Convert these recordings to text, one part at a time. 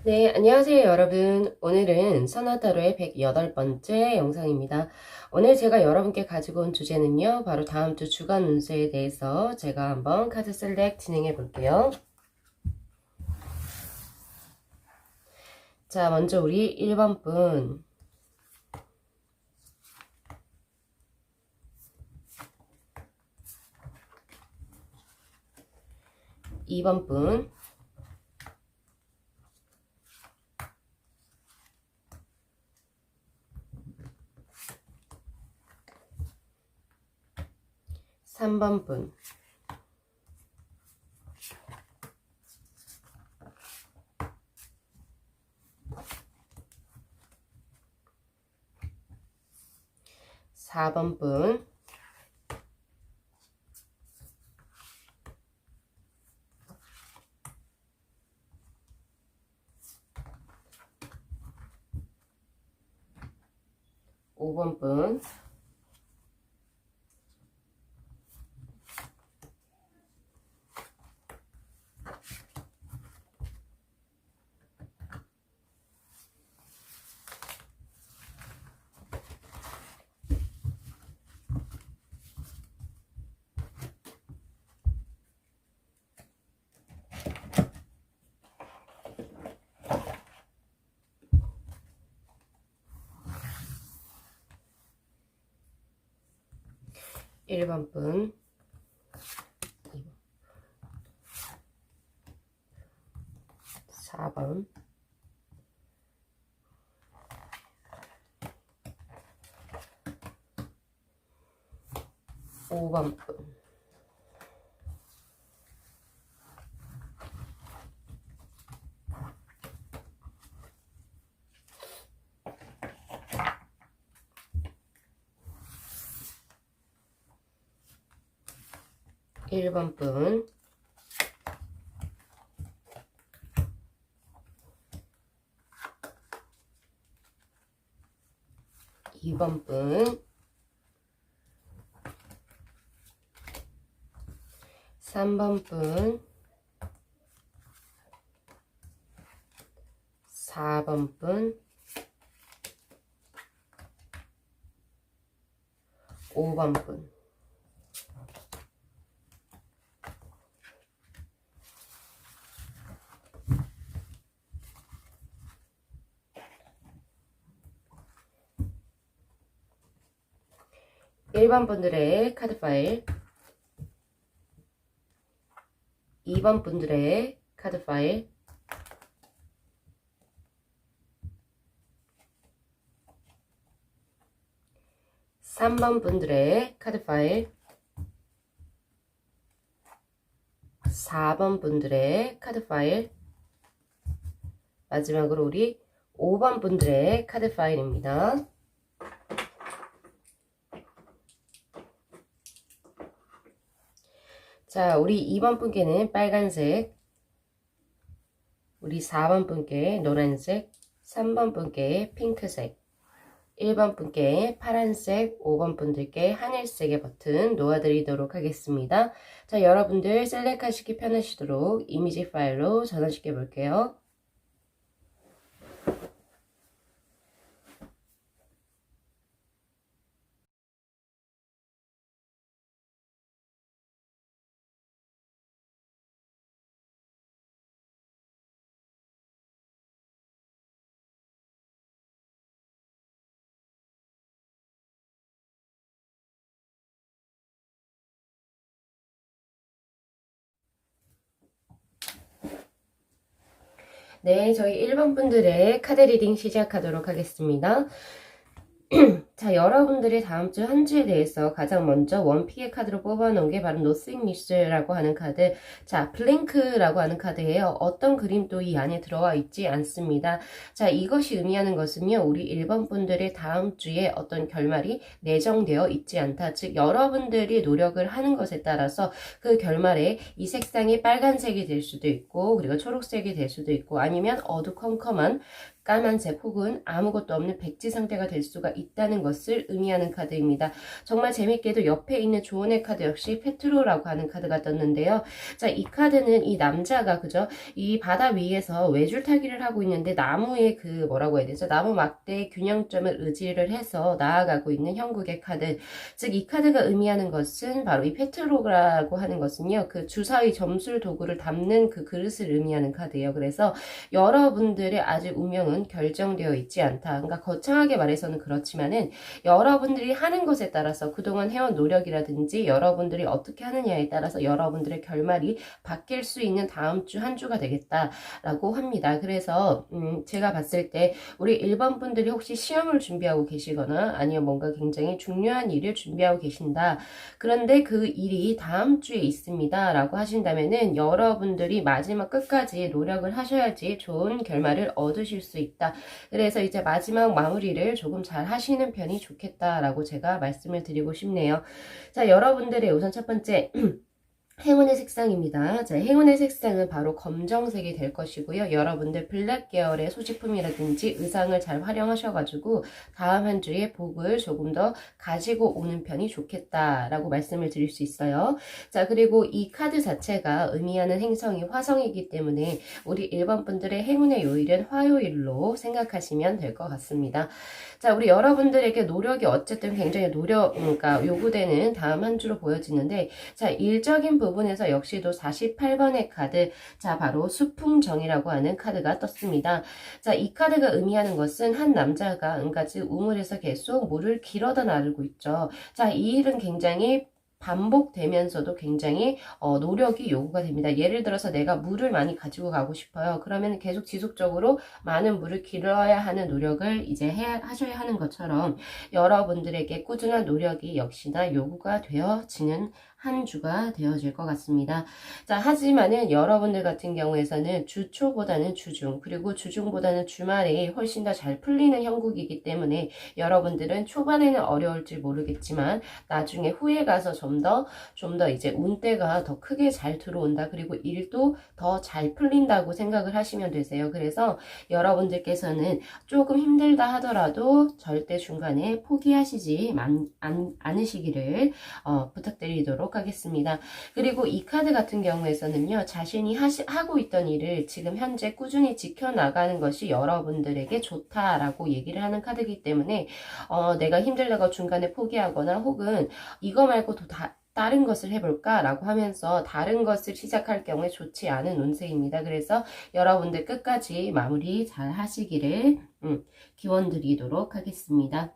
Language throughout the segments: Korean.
네, 안녕하세요 여러분. 오늘은 선화타로의 108번째 영상입니다. 오늘 제가 여러분께 가지고 온 주제는요, 바로 다음 주 주간 운세에 대해서 제가 한번 카드 셀렉 진행해 볼게요. 자, 먼저 우리 1번 분. 2번 분. 3번 분. 4번 분. 5번 분. 1번 분. 4번. 5번 분. 1번 분. 2번 분. 3번 분. 4번 분. 5번 분. 1번 분들의 카드 파일, 2번 분들의 카드 파일, 3번 분들의 카드 파일, 4번 분들의 카드 파일, 마지막으로 우리 5번 분들의 카드 파일입니다. 자, 우리 2번 분께는 빨간색, 우리 4번 분께 노란색, 3번 분께 핑크색, 1번 분께 파란색, 5번 분들께 하늘색의 버튼 놓아드리도록 하겠습니다. 자, 여러분들 셀렉하시기 편하시도록 이미지 파일로 전환시켜 볼게요. 네, 저희 1번 분들의 카드 리딩 시작하도록 하겠습니다. 자, 여러분들이 다음 주 한 주에 대해서 가장 먼저 원픽의 카드로 뽑아놓은 게 바로 Nothing Miss라고 하는 카드. 자, 블랭크라고 하는 카드예요. 어떤 그림도 이 안에 들어와 있지 않습니다. 자, 이것이 의미하는 것은요, 우리 1번 분들의 다음 주에 어떤 결말이 내정되어 있지 않다. 즉, 여러분들이 노력을 하는 것에 따라서 그 결말에 이 색상이 빨간색이 될 수도 있고, 그리고 초록색이 될 수도 있고, 아니면 어두컴컴한 까만색 혹은 아무것도 없는 백지 상태가 될 수가 있다는 것을 의미하는 카드입니다. 정말 재밌게도 옆에 있는 조언의 카드 역시 페트로라고 하는 카드가 떴는데요. 자, 이 카드는 이 남자가 그죠? 이 바다 위에서 외줄타기를 하고 있는데 나무의 그 뭐라고 해야 되죠? 나무 막대의 균형점을 의지를 해서 나아가고 있는 형국의 카드. 즉 이 카드가 의미하는 것은 바로 이 페트로라고 하는 것은요. 그 주사위 점술 도구를 담는 그 그릇을 의미하는 카드예요. 그래서 여러분들의 아직 운명은 결정되어 있지 않다. 그러니까 거창하게 말해서는 그렇지만은 여러분들이 하는 것에 따라서 그동안 해온 노력이라든지 여러분들이 어떻게 하느냐에 따라서 여러분들의 결말이 바뀔 수 있는 다음 주 한 주가 되겠다라고 합니다. 그래서 제가 봤을 때 우리 1번 분들이 혹시 시험을 준비하고 계시거나 아니면 뭔가 굉장히 중요한 일을 준비하고 계신다. 그런데 그 일이 다음 주에 있습니다. 라고 하신다면은 여러분들이 마지막 끝까지 노력을 하셔야지 좋은 결말을 얻으실 수 있다. 그래서 이제 마지막 마무리를 조금 잘 하시는 편이 좋겠다라고 제가 말씀을 드리고 싶네요. 자, 여러분들의 우선 첫 번째 행운의 색상입니다. 자, 행운의 색상은 바로 검정색이 될 것이고요. 여러분들 블랙 계열의 소지품이라든지 의상을 잘 활용하셔가지고 다음 한 주에 복을 조금 더 가지고 오는 편이 좋겠다라고 말씀을 드릴 수 있어요. 자, 그리고 이 카드 자체가 의미하는 행성이 화성이기 때문에 우리 1번 분들의 행운의 요일은 화요일로 생각하시면 될 것 같습니다. 자, 우리 여러분들에게 노력이 어쨌든 굉장히 그러니까 요구되는 다음 한 주로 보여지는데, 자, 일적인 부분에서 역시도 48번의 카드, 자, 바로 수풍정이라고 하는 카드가 떴습니다. 자, 이 카드가 의미하는 것은 한 남자가 은가지 우물에서 계속 물을 길어다 나르고 있죠. 자, 이 일은 굉장히 반복되면서도 굉장히 노력이 요구가 됩니다. 예를 들어서 내가 물을 많이 가지고 가고 싶어요. 그러면 계속 지속적으로 많은 물을 길어야 하는 노력을 이제 하셔야 하는 것처럼 여러분들에게 꾸준한 노력이 역시나 요구가 되어지는 한 주가 되어질 것 같습니다. 자, 하지만은 여러분들 같은 경우에서는 주초보다는 주중, 그리고 주중보다는 주말이 훨씬 더 잘 풀리는 형국이기 때문에 여러분들은 초반에는 어려울지 모르겠지만 나중에 후에 가서 좀 더 이제 운대가 더 크게 잘 들어온다. 그리고 일도 더 잘 풀린다고 생각을 하시면 되세요. 그래서 여러분들께서는 조금 힘들다 하더라도 절대 중간에 포기하시지 않으시기를 부탁드리도록 하겠습니다. 그리고 이 카드 같은 경우에서는요, 자신이 하고 있던 일을 지금 현재 꾸준히 지켜나가는 것이 여러분들에게 좋다라고 얘기를 하는 카드이기 때문에 내가 힘들다고 중간에 포기하거나 혹은 이거 말고 또 다른 것을 해볼까 라고 하면서 다른 것을 시작할 경우에 좋지 않은 운세입니다. 그래서 여러분들 끝까지 마무리 잘 하시기를 기원 드리도록 하겠습니다.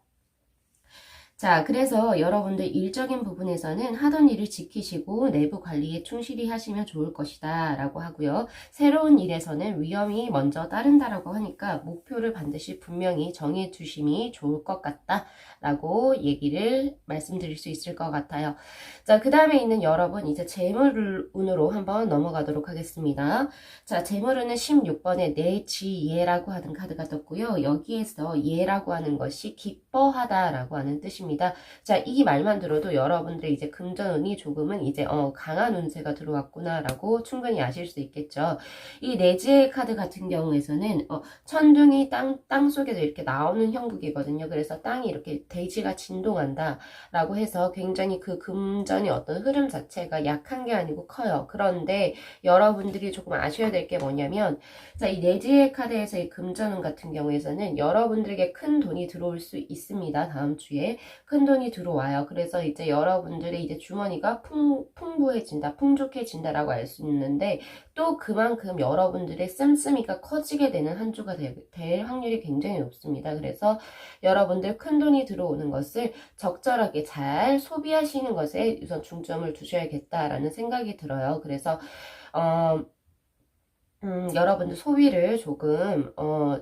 자, 그래서 여러분들 일적인 부분에서는 하던 일을 지키시고 내부 관리에 충실히 하시면 좋을 것이다 라고 하고요. 새로운 일에서는 위험이 먼저 따른다라고 하니까 목표를 반드시 분명히 정해 두심이 좋을 것 같다 라고 얘기를 말씀드릴 수 있을 것 같아요. 자, 그 다음에 있는 여러분 이제 재물운으로 한번 넘어가도록 하겠습니다. 자, 재물운은 16번에 내지예라고 하는 카드가 떴고요. 여기에서 예라고 하는 것이 기뻐하다라고 하는 뜻입니다. 자, 이 말만 들어도 여러분들의 이제 금전운이 조금은 이제 강한 운세가 들어왔구나라고 충분히 아실 수 있겠죠. 이 내지의 카드 같은 경우에서는 천둥이 땅 속에서 이렇게 나오는 형국이거든요. 그래서 땅이 이렇게 대지가 진동한다라고 해서 굉장히 그 금전의 어떤 흐름 자체가 약한 게 아니고 커요. 그런데 여러분들이 조금 아셔야 될 게 뭐냐면, 자, 이 내지의 카드에서의 금전운 같은 경우에서는 여러분들에게 큰 돈이 들어올 수 있습니다. 다음 주에 큰 돈이 들어와요. 그래서 이제 여러분들의 이제 주머니가 풍부해진다, 풍족해진다라고 알 수 있는데 또 그만큼 여러분들의 씀씀이가 커지게 되는 한 주가 될 확률이 굉장히 높습니다. 그래서 여러분들 큰 돈이 들어오는 것을 적절하게 잘 소비하시는 것에 우선 중점을 두셔야겠다라는 생각이 들어요. 그래서 여러분들 소비를 조금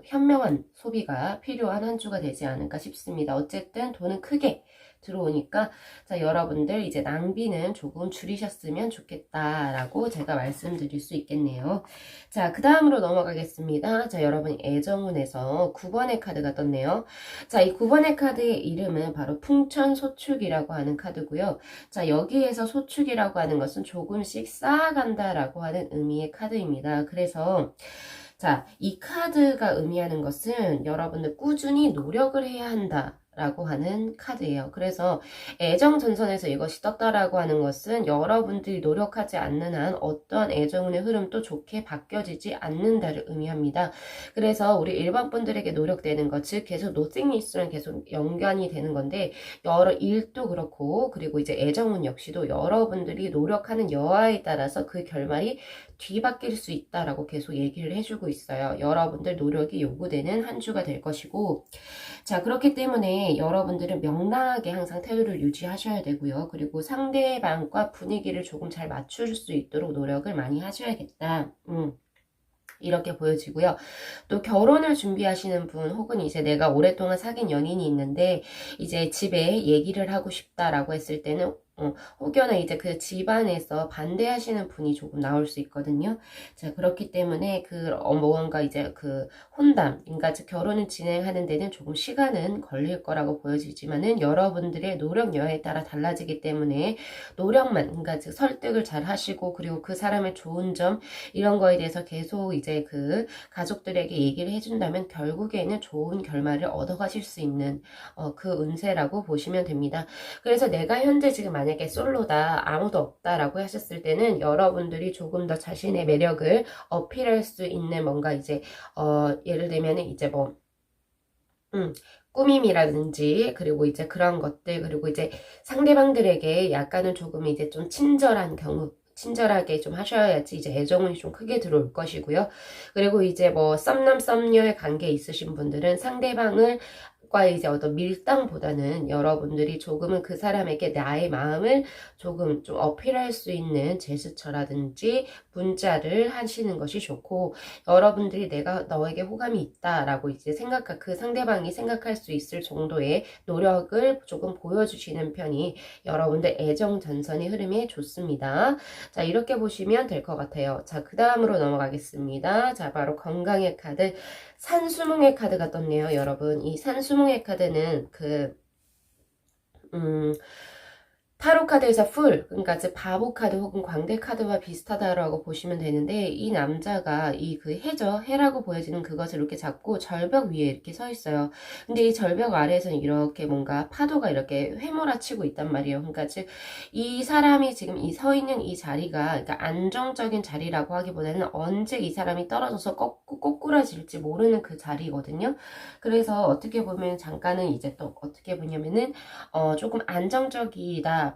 현명한 소비가 필요한 한 주가 되지 않을까 싶습니다. 어쨌든 돈은 크게 들어오니까 자, 여러분들 이제 낭비는 조금 줄이셨으면 좋겠다라고 제가 말씀드릴 수 있겠네요. 자, 그 다음으로 넘어가겠습니다. 자, 여러분 애정운에서 9번의 카드가 떴네요. 자, 이 9번의 카드의 이름은 바로 풍천소축이라고 하는 카드고요. 자, 여기에서 소축이라고 하는 것은 조금씩 쌓아간다라고 하는 의미의 카드입니다. 그래서 자, 이 카드가 의미하는 것은 여러분들 꾸준히 노력을 해야 한다. 라고 하는 카드예요. 그래서 애정 전선에서 이것이 떴다라고 하는 것은 여러분들이 노력하지 않는 한 어떠한 애정의 흐름도 좋게 바뀌어지지 않는다를 의미합니다. 그래서 우리 일반 분들에게 노력되는 것, 즉 계속 노싱리스랑 계속 연관이 되는 건데 여러 일도 그렇고 그리고 이제 애정은 역시도 여러분들이 노력하는 여하에 따라서 그 결말이 뒤바뀔 수 있다라고 계속 얘기를 해주고 있어요. 여러분들 노력이 요구되는 한 주가 될 것이고 자, 그렇기 때문에 여러분들은 명랑하게 항상 태도를 유지하셔야 되고요. 그리고 상대방과 분위기를 조금 잘 맞출 수 있도록 노력을 많이 하셔야겠다. 이렇게 보여지고요. 또 결혼을 준비하시는 분 혹은 이제 내가 오랫동안 사귄 연인이 있는데 이제 집에 얘기를 하고 싶다라고 했을 때는 혹여나 이제 그 집안에서 반대하시는 분이 조금 나올 수 있거든요. 자, 그렇기 때문에 뭔가 이제 그 혼담, 그러니까 즉 결혼을 진행하는 데는 조금 시간은 걸릴 거라고 보여지지만은 여러분들의 노력 여하에 따라 달라지기 때문에 노력만, 그러니까 즉 설득을 잘 하시고 그리고 그 사람의 좋은 점 이런 거에 대해서 계속 이제 그 가족들에게 얘기를 해준다면 결국에는 좋은 결말을 얻어가실 수 있는 그 운세라고 보시면 됩니다. 그래서 내가 현재 지금 만약에 솔로다 아무도 없다라고 하셨을 때는 여러분들이 조금 더 자신의 매력을 어필할 수 있는 뭔가 이제 예를 들면 이제 뭐 꾸밈이라든지 그리고 이제 그런 것들 그리고 이제 상대방들에게 약간은 조금 이제 좀 친절한 경우 친절하게 좀 하셔야지 이제 애정이 좀 크게 들어올 것이고요. 그리고 이제 뭐 썸남 썸녀의 관계 있으신 분들은 상대방을 과 이제 어떤 밀당보다는 여러분들이 조금은 그 사람에게 나의 마음을 조금 좀 어필할 수 있는 제스처라든지 문자를 하시는 것이 좋고 여러분들이 내가 너에게 호감이 있다라고 이제 그 상대방이 생각할 수 있을 정도의 노력을 조금 보여주시는 편이 여러분들 애정 전선의 흐름에 좋습니다. 자, 이렇게 보시면 될 것 같아요. 자, 그 다음으로 넘어가겠습니다. 자, 바로 건강의 카드. 산수몽의 카드가 떴네요, 여러분. 이 산수몽의 카드는 타로 카드에서 그러니까 바보 카드 혹은 광대 카드와 비슷하다라고 보시면 되는데 이 남자가 해라고 보여지는 그것을 이렇게 잡고 절벽 위에 이렇게 서 있어요. 근데 이 절벽 아래에서는 이렇게 뭔가 파도가 이렇게 휘몰아치고 있단 말이에요. 그러니까 즉 이 사람이 지금 서 있는 이 자리가 그러니까 안정적인 자리라고 하기보다는 언제 이 사람이 떨어져서 꼬꾸라질지 모르는 그 자리거든요. 그래서 어떻게 보면 잠깐은 이제 또 어떻게 보냐면은 조금 안정적이다.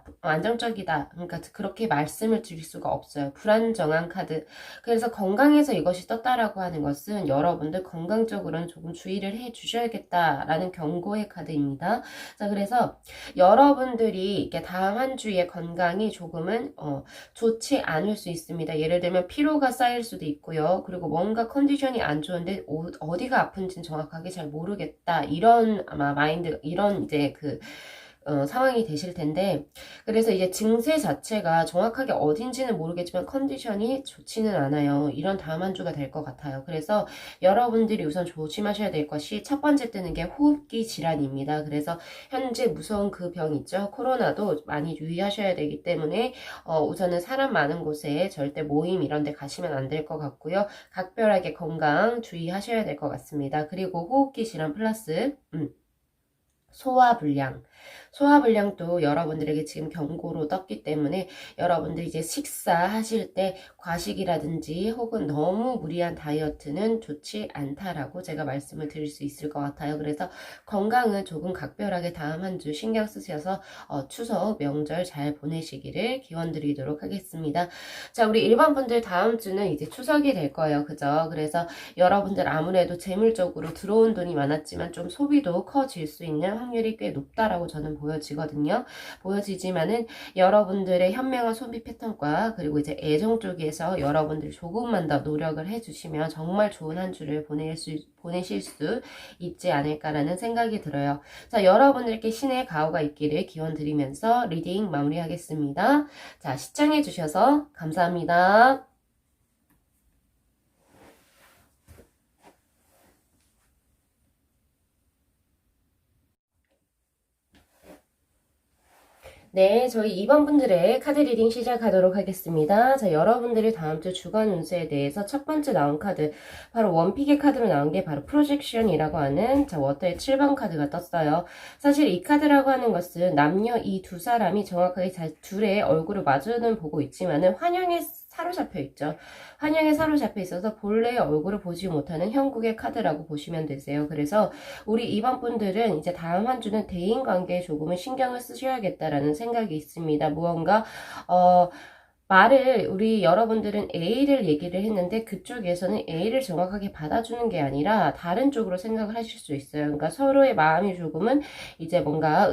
그러니까 그렇게 말씀을 드릴 수가 없어요. 불안정한 카드. 그래서 건강에서 이것이 떴다라고 하는 것은 여러분들 건강적으로는 조금 주의를 해 주셔야겠다라는 경고의 카드입니다. 자, 그래서 여러분들이 이렇게 다음 한 주의 건강이 조금은 좋지 않을 수 있습니다. 예를 들면 피로가 쌓일 수도 있고요. 그리고 뭔가 컨디션이 안 좋은데 어디가 아픈지는 정확하게 잘 모르겠다. 이런 아마 마인드, 이런 이제 상황이 되실 텐데 그래서 이제 증세 자체가 정확하게 어딘지는 모르겠지만 컨디션이 좋지는 않아요. 이런 다음 한 주가 될 것 같아요. 그래서 여러분들이 우선 조심하셔야 될 것이 첫 번째 뜨는 게 호흡기 질환입니다. 그래서 현재 무서운 그 병 있죠. 코로나도 많이 유의하셔야 되기 때문에 우선은 사람 많은 곳에 절대 모임 이런 데 가시면 안 될 것 같고요. 각별하게 건강 주의하셔야 될 것 같습니다. 그리고 호흡기 질환 플러스 소화불량. 소화불량도 여러분들에게 지금 경고로 떴기 때문에 여러분들 이제 식사하실 때 과식이라든지 혹은 너무 무리한 다이어트는 좋지 않다라고 제가 말씀을 드릴 수 있을 것 같아요. 그래서 건강은 조금 각별하게 다음 한 주 신경 쓰셔서 추석 명절 잘 보내시기를 기원드리도록 하겠습니다. 자, 우리 일반 분들 다음 주는 이제 추석이 될 거예요. 그죠? 그래서 여러분들 아무래도 재물적으로 들어온 돈이 많았지만 좀 소비도 커질 수 있는 확률이 꽤 높다라고 저는 보여지지만은 여러분들의 현명한 소비 패턴과 그리고 이제 애정 쪽에서 여러분들이 조금만 더 노력을 해주시면 정말 좋은 한 주를 보내실 수 있지 않을까라는 생각이 들어요. 자, 여러분들께 신의 가호가 있기를 기원드리면서 리딩 마무리하겠습니다. 자, 시청해주셔서 감사합니다. 네, 저희 2번 분들의 카드 리딩 시작하도록 하겠습니다. 자, 여러분들이 다음 주 주간 운세에 대해서 첫 번째 나온 카드, 바로 원픽의 카드로 나온 게 바로 프로젝션이라고 하는 자, 워터의 7번 카드가 떴어요. 사실 이 카드라고 하는 것은 남녀 이 두 사람이 정확하게 둘의 얼굴을 마주는 보고 있지만은 환영에 사로잡혀 있죠. 환영에 사로잡혀 있어서 본래의 얼굴을 보지 못하는 형국의 카드라고 보시면 되세요. 그래서 우리 2번 분들은 이제 다음 한 주는 대인관계에 조금은 신경을 쓰셔야겠다라는 생각이 있습니다. 무언가 말을 우리 여러분들은 A를 얘기를 했는데 그쪽에서는 A를 정확하게 받아주는 게 아니라 다른 쪽으로 생각을 하실 수 있어요. 그러니까 서로의 마음이 조금은 이제 뭔가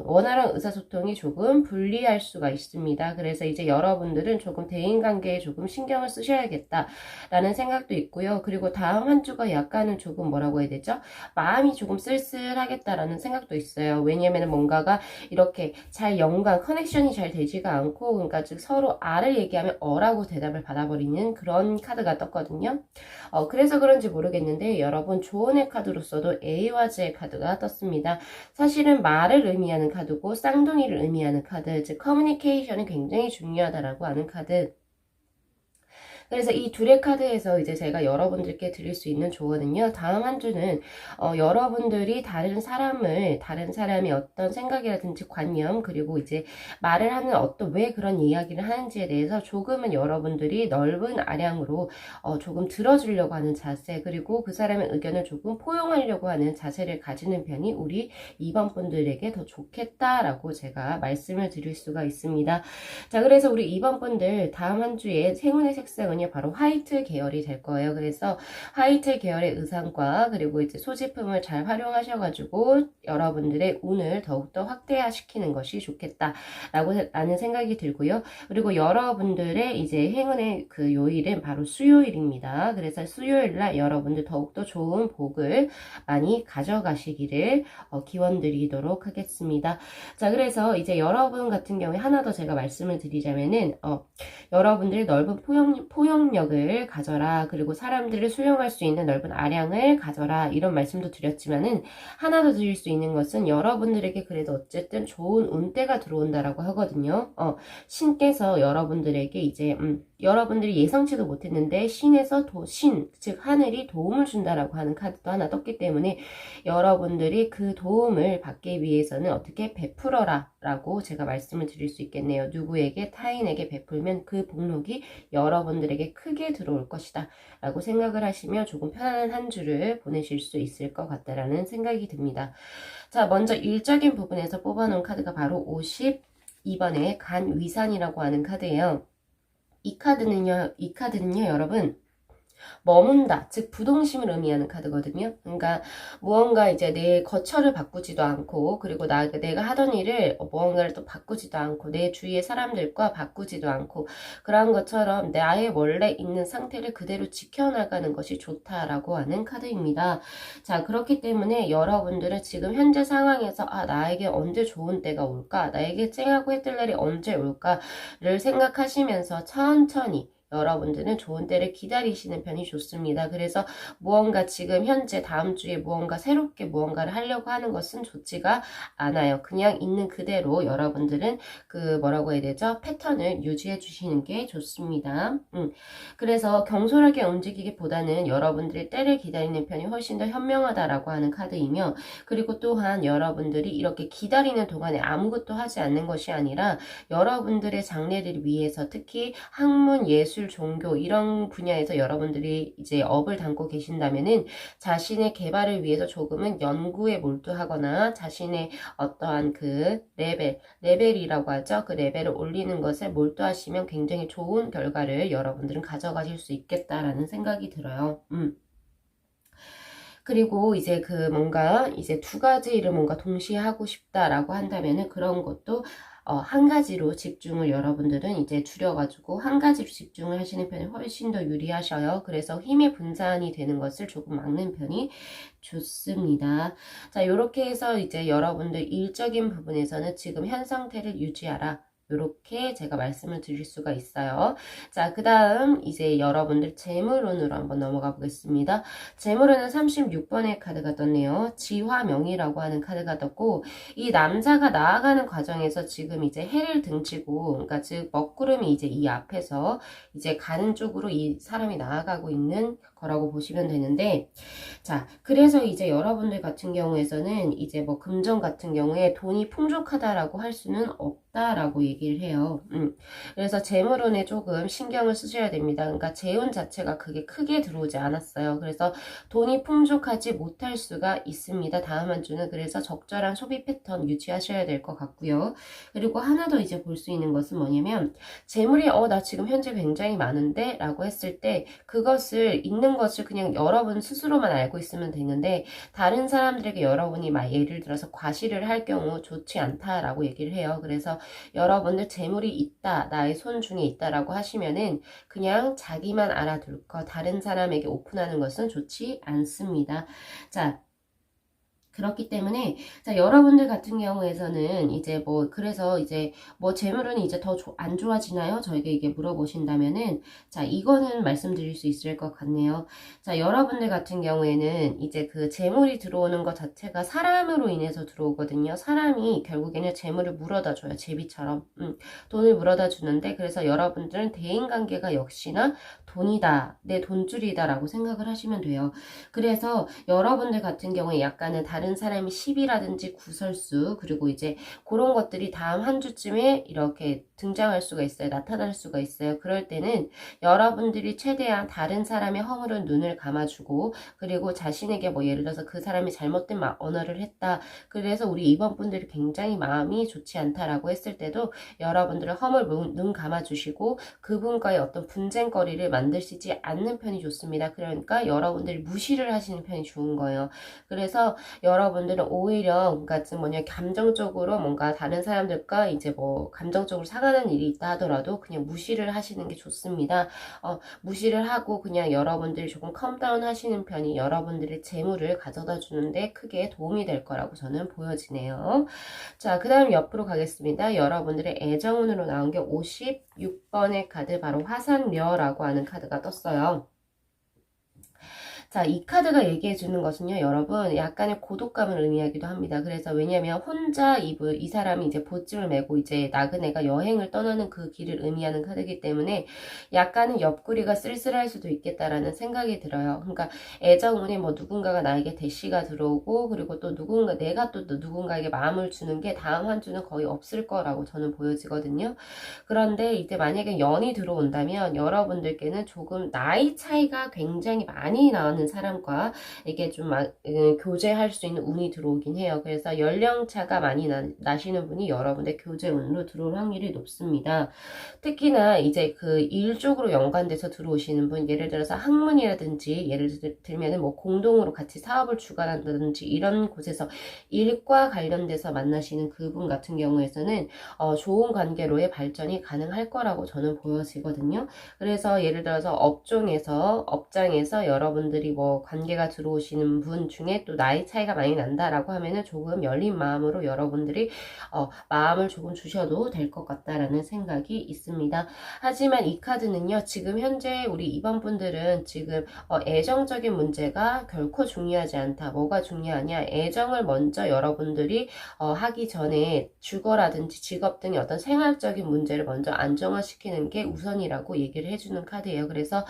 원활한 의사소통이 조금 불리할 수가 있습니다. 그래서 이제 여러분들은 조금 대인관계에 조금 신경을 쓰셔야겠다라는 생각도 있고요. 그리고 다음 한 주가 약간은 조금 뭐라고 해야 되죠? 마음이 조금 쓸쓸하겠다라는 생각도 있어요. 왜냐면 뭔가가 이렇게 잘 커넥션이 잘 되지가 않고, 그러니까 즉 서로 R을 얘기하면 어라고 대답을 받아버리는 그런 카드가 떴거든요. 그래서 그런지 모르겠는데 여러분 조언의 카드로서도 A와 G의 카드가 떴습니다. 사실은 말을 의미하는 카드고 쌍둥이를 의미하는 카드, 즉 커뮤니케이션이 굉장히 중요하다라고 하는 카드. 그래서 이 둘의 카드에서 이제 제가 여러분들께 드릴 수 있는 조언은요. 다음 한 주는 여러분들이 다른 사람이 어떤 생각이라든지 관념, 그리고 이제 말을 하는 왜 그런 이야기를 하는지에 대해서 조금은 여러분들이 넓은 아량으로 조금 들어주려고 하는 자세, 그리고 그 사람의 의견을 조금 포용하려고 하는 자세를 가지는 편이 우리 2번 분들에게 더 좋겠다라고 제가 말씀을 드릴 수가 있습니다. 자, 그래서 우리 2번 분들 다음 한 주에 행운의 색상은요, 바로 화이트 계열이 될 거예요. 그래서 화이트 계열의 의상과 그리고 이제 소지품을 잘 활용하셔가지고 여러분들의 운을 더욱더 확대시키는 것이 좋겠다라는 생각이 들고요. 그리고 여러분들의 이제 행운의 그 요일은 바로 수요일입니다. 그래서 수요일날 여러분들 더욱더 좋은 복을 많이 가져가시기를 기원드리도록 하겠습니다. 자, 그래서 이제 여러분 같은 경우에 하나 더 제가 말씀을 드리자면은 여러분들이 넓은 포용력을 가져라, 그리고 사람들을 수용할 수 있는 넓은 아량을 가져라, 이런 말씀도 드렸지만은 하나 더 드릴 수 있는 것은 여러분들에게 그래도 어쨌든 좋은 운대가 들어온다라고 하거든요. 신께서 여러분들에게 이제 여러분들이 예상치도 못했는데 즉 하늘이 도움을 준다라고 하는 카드도 하나 떴기 때문에 여러분들이 그 도움을 받기 위해서는 어떻게 베풀어라 라고 제가 말씀을 드릴 수 있겠네요. 누구에게, 타인에게 베풀면 그 복록이 여러분들에게 크게 들어올 것이다 라고 생각을 하시면 조금 편안한 한 주를 보내실 수 있을 것 같다라는 생각이 듭니다. 자, 먼저 일적인 부분에서 뽑아놓은 카드가 바로 52번의 간위산이라고 하는 카드예요. 이 카드는요, 여러분, 머문다, 즉 부동심을 의미하는 카드거든요. 그러니까 무언가 이제 내 거처를 바꾸지도 않고, 그리고 내가 하던 일을 무언가를 또 바꾸지도 않고, 내 주위의 사람들과 바꾸지도 않고, 그런 것처럼 나의 원래 있는 상태를 그대로 지켜나가는 것이 좋다라고 하는 카드입니다. 자, 그렇기 때문에 여러분들은 지금 현재 상황에서 나에게 언제 좋은 때가 올까, 나에게 쨍하고 해뜰 날이 언제 올까를 생각하시면서 천천히 여러분들은 좋은 때를 기다리시는 편이 좋습니다. 그래서 무언가 지금 현재 다음 주에 새롭게 무언가를 하려고 하는 것은 좋지가 않아요. 그냥 있는 그대로 여러분들은 뭐라고 해야 되죠? 패턴을 유지해 주시는 게 좋습니다. 그래서 경솔하게 움직이기보다는 여러분들의 때를 기다리는 편이 훨씬 더 현명하다라고 하는 카드이며, 그리고 또한 여러분들이 이렇게 기다리는 동안에 아무것도 하지 않는 것이 아니라 여러분들의 장래를 위해서, 특히 학문, 예술, 종교 이런 분야에서 여러분들이 이제 업을 담고 계신다면은 자신의 개발을 위해서 조금은 연구에 몰두하거나 자신의 어떠한 그 레벨이라고 하죠. 그 레벨을 올리는 것에 몰두하시면 굉장히 좋은 결과를 여러분들은 가져가실 수 있겠다라는 생각이 들어요. 그리고 이제 이제 두 가지 일을 뭔가 동시에 하고 싶다라고 한다면은 그런 것도 한 가지로 집중을 여러분들은 이제 줄여가지고 한 가지로 집중을 하시는 편이 훨씬 더 유리하셔요. 그래서 힘의 분산이 되는 것을 조금 막는 편이 좋습니다. 자, 요렇게 해서 이제 여러분들 일적인 부분에서는 지금 현 상태를 유지하라, 요렇게 제가 말씀을 드릴 수가 있어요. 자, 그 다음 이제 여러분들 재물운으로 한번 넘어가 보겠습니다. 재물운은 36번의 카드가 떴네요. 지화명이라고 하는 카드가 떴고, 이 남자가 나아가는 과정에서 지금 이제 해를 등지고, 그러니까 즉 먹구름이 이제 이 앞에서 이제 가는 쪽으로 이 사람이 나아가고 있는 거라고 보시면 되는데, 자, 그래서 이제 여러분들 같은 경우에서는 이제 뭐 금전 같은 경우에 돈이 풍족하다라고 할 수는 없다라고 얘기를 해요. 그래서 재물운에 조금 신경을 쓰셔야 됩니다. 그러니까 재운 자체가 그게 크게 들어오지 않았어요. 그래서 돈이 풍족하지 못할 수가 있습니다. 다음 한 주는. 그래서 적절한 소비 패턴 유지하셔야 될 것 같고요. 그리고 하나 더 이제 볼 수 있는 것은 뭐냐면, 재물이 나 지금 현재 굉장히 많은데 라고 했을 때 그것을 있는 것을 그냥 여러분 스스로만 알고 있으면 되는데, 다른 사람들에게 여러분이 막 예를 들어서 과시를 할 경우 좋지 않다라고 얘기를 해요. 그래서 여러분들 재물이 있다, 나의 손 중에 있다라고 하시면은 그냥 자기만 알아둘 거, 다른 사람에게 오픈하는 것은 좋지 않습니다. 자, 그렇기 때문에, 자, 여러분들 같은 경우에서는 이제 뭐, 그래서 이제 뭐 재물은 이제 더 안 좋아지나요? 저에게 이게 물어보신다면은, 자, 이거는 말씀드릴 수 있을 것 같네요. 자, 여러분들 같은 경우에는 이제 그 재물이 들어오는 것 자체가 사람으로 인해서 들어오거든요. 사람이 결국에는 재물을 물어다 줘요. 제비처럼. 돈을 물어다 주는데, 그래서 여러분들은 대인관계가 역시나 돈이다, 내 돈줄이다 라고 생각을 하시면 돼요. 그래서 여러분들 같은 경우에 약간은 다른 사람이 시비라든지 구설수, 그리고 이제 그런 것들이 다음 한 주쯤에 이렇게 등장할 수가 있어요. 나타날 수가 있어요. 그럴 때는 여러분들이 최대한 다른 사람의 허물은 눈을 감아주고, 그리고 자신에게 뭐 예를 들어서 그 사람이 잘못된 언어를 했다, 그래서 우리 이번 분들이 굉장히 마음이 좋지 않다라고 했을 때도 여러분들은 허물 눈 감아주시고 그분과의 어떤 분쟁거리를 만드시지 않는 편이 좋습니다. 그러니까 여러분들이 무시를 하시는 편이 좋은 거예요. 그래서 여러분들은 오히려 그러니까 뭐냐, 감정적으로 뭔가 다른 사람들과 이제 뭐 감정적으로 상하는 일이 있다 하더라도 그냥 무시를 하시는 게 좋습니다. 무시를 하고 그냥 여러분들이 조금 컴다운 하시는 편이 여러분들의 재물을 가져다 주는데 크게 도움이 될 거라고 저는 보여지네요. 자, 그 다음 옆으로 가겠습니다. 여러분들의 애정운으로 나온 게 56번의 카드, 바로 화산묘라고 하는 카드가 떴어요. 자, 이 카드가 얘기해 주는 것은요, 여러분, 약간의 고독감을 의미하기도 합니다. 그래서 왜냐면 혼자 이 사람이 이제 보증을 메고 이제 나그네가 여행을 떠나는 그 길을 의미하는 카드이기 때문에 약간은 옆구리가 쓸쓸할 수도 있겠다라는 생각이 들어요. 그러니까 애정운이 뭐 누군가가 나에게 대시가 들어오고, 그리고 또 내가 또 누군가에게 마음을 주는 게 다음 한 주는 거의 없을 거라고 저는 보여지거든요. 그런데 이제 만약에 연이 들어온다면 여러분들께는 조금 나이 차이가 굉장히 많이 나는 사람과 이게 좀 교제할 수 있는 운이 들어오긴 해요. 그래서 연령차가 많이 나시는 분이 여러분의 교제 운으로 들어올 확률이 높습니다. 특히나 이제 그 일 쪽으로 연관돼서 들어오시는 분, 예를 들어서 학문이라든지 예를 들면은 뭐 공동으로 같이 사업을 주관한다든지 이런 곳에서 일과 관련돼서 만나시는 그분 같은 경우에서는 좋은 관계로의 발전이 가능할 거라고 저는 보여지거든요. 그래서 예를 들어서 업장에서 여러분들이 뭐 관계가 들어오시는 분 중에 또 나이 차이가 많이 난다라고 하면은 조금 열린 마음으로 여러분들이 마음을 조금 주셔도 될 것 같다라는 생각이 있습니다. 하지만 이 카드는요, 지금 현재 우리 이번 분들은 지금 애정적인 문제가 결코 중요하지 않다. 뭐가 중요하냐? 애정을 먼저 여러분들이 하기 전에 주거라든지 직업 등의 어떤 생활적인 문제를 먼저 안정화시키는 게 우선이라고 얘기를 해주는 카드예요. 그래서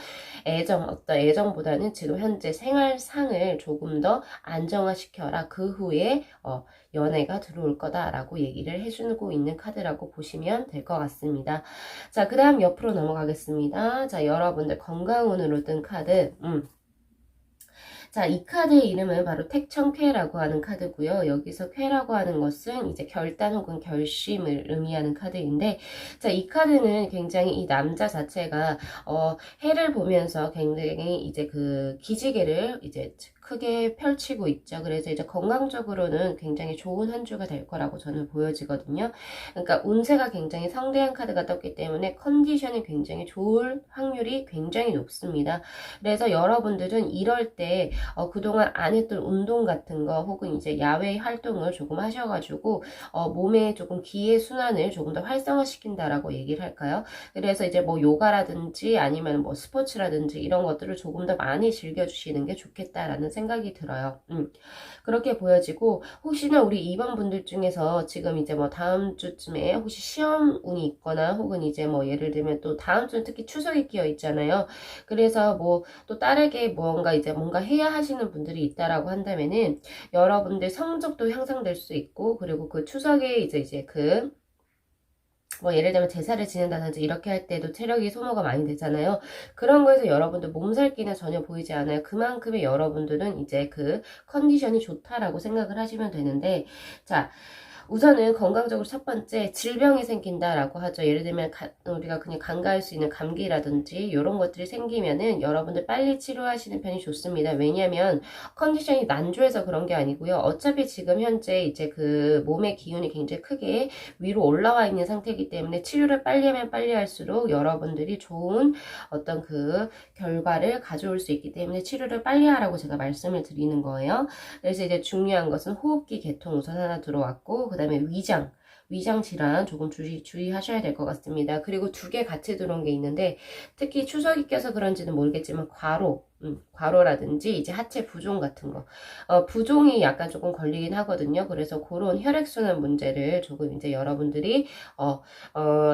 어떤 애정보다는 지금 현재 생활상을 조금 더 안정화시켜라. 그 후에 연애가 들어올 거다라고 얘기를 해주고 있는 카드라고 보시면 될 것 같습니다. 자, 그 다음 옆으로 넘어가겠습니다. 자, 여러분들 건강운으로 뜬 카드. 자, 이 카드의 이름은 바로 택천쾌라고 하는 카드고요. 여기서 쾌라고 하는 것은 이제 결단 혹은 결심을 의미하는 카드인데, 자, 이 카드는 굉장히 이 남자 자체가 해를 보면서 굉장히 이제 그 기지개를 이제 크게 펼치고 있죠. 그래서 이제 건강적으로는 굉장히 좋은 한 주가 될 거라고 저는 보여지거든요. 그러니까 운세가 굉장히 성대한 카드가 떴기 때문에 컨디션이 굉장히 좋을 확률이 굉장히 높습니다. 그래서 여러분들은 이럴 때 그동안 안 했던 운동 같은 거 혹은 이제 야외 활동을 조금 하셔가지고 몸에 조금 기의 순환을 조금 더 활성화시킨다라고 얘기를 할까요? 그래서 이제 뭐 요가라든지 아니면 뭐 스포츠라든지 이런 것들을 조금 더 많이 즐겨주시는 게 좋겠다라는 생각이 들어요. 그렇게 보여지고, 혹시나 우리 2번 분들 중에서 지금 이제 뭐 다음 주쯤에 혹시 시험 운이 있거나 혹은 이제 뭐 예를 들면 또 다음 주는 특히 추석이 끼어 있잖아요. 그래서 뭐 또 다르게 뭔가 이제 뭔가 해야 하시는 분들이 있다라고 한다면은 여러분들 성적도 향상될 수 있고, 그리고 그 추석에 이제 뭐 예를 들면 제사를 지낸다든지 이렇게 할 때도 체력이 소모가 많이 되잖아요. 그런 거에서 여러분들 몸살기는 전혀 보이지 않아요. 그만큼의 여러분들은 이제 그 컨디션이 좋다라고 생각을 하시면 되는데, 자, 우선은 건강적으로 첫 번째 질병이 생긴다라고 하죠. 예를 들면 우리가 그냥 간과할 수 있는 감기라든지 이런 것들이 생기면은 여러분들 빨리 치료하시는 편이 좋습니다. 왜냐하면 컨디션이 난조해서 그런 게 아니고요. 어차피 지금 현재 이제 그 몸의 기운이 굉장히 크게 위로 올라와 있는 상태이기 때문에 치료를 빨리 하면 빨리 할수록 여러분들이 좋은 어떤 그 결과를 가져올 수 있기 때문에 치료를 빨리 하라고 제가 말씀을 드리는 거예요. 그래서 이제 중요한 것은 호흡기 개통 우선 하나 들어왔고, 그 다음에 위장 질환 조금 주의하셔야 될 것 같습니다. 그리고 두 개 같이 들어온 게 있는데, 특히 추석이 껴서 그런지는 모르겠지만 과로라든지 이제 하체 부종 같은 거, 부종이 약간 조금 걸리긴 하거든요. 그래서 그런 혈액순환 문제를 조금 이제 여러분들이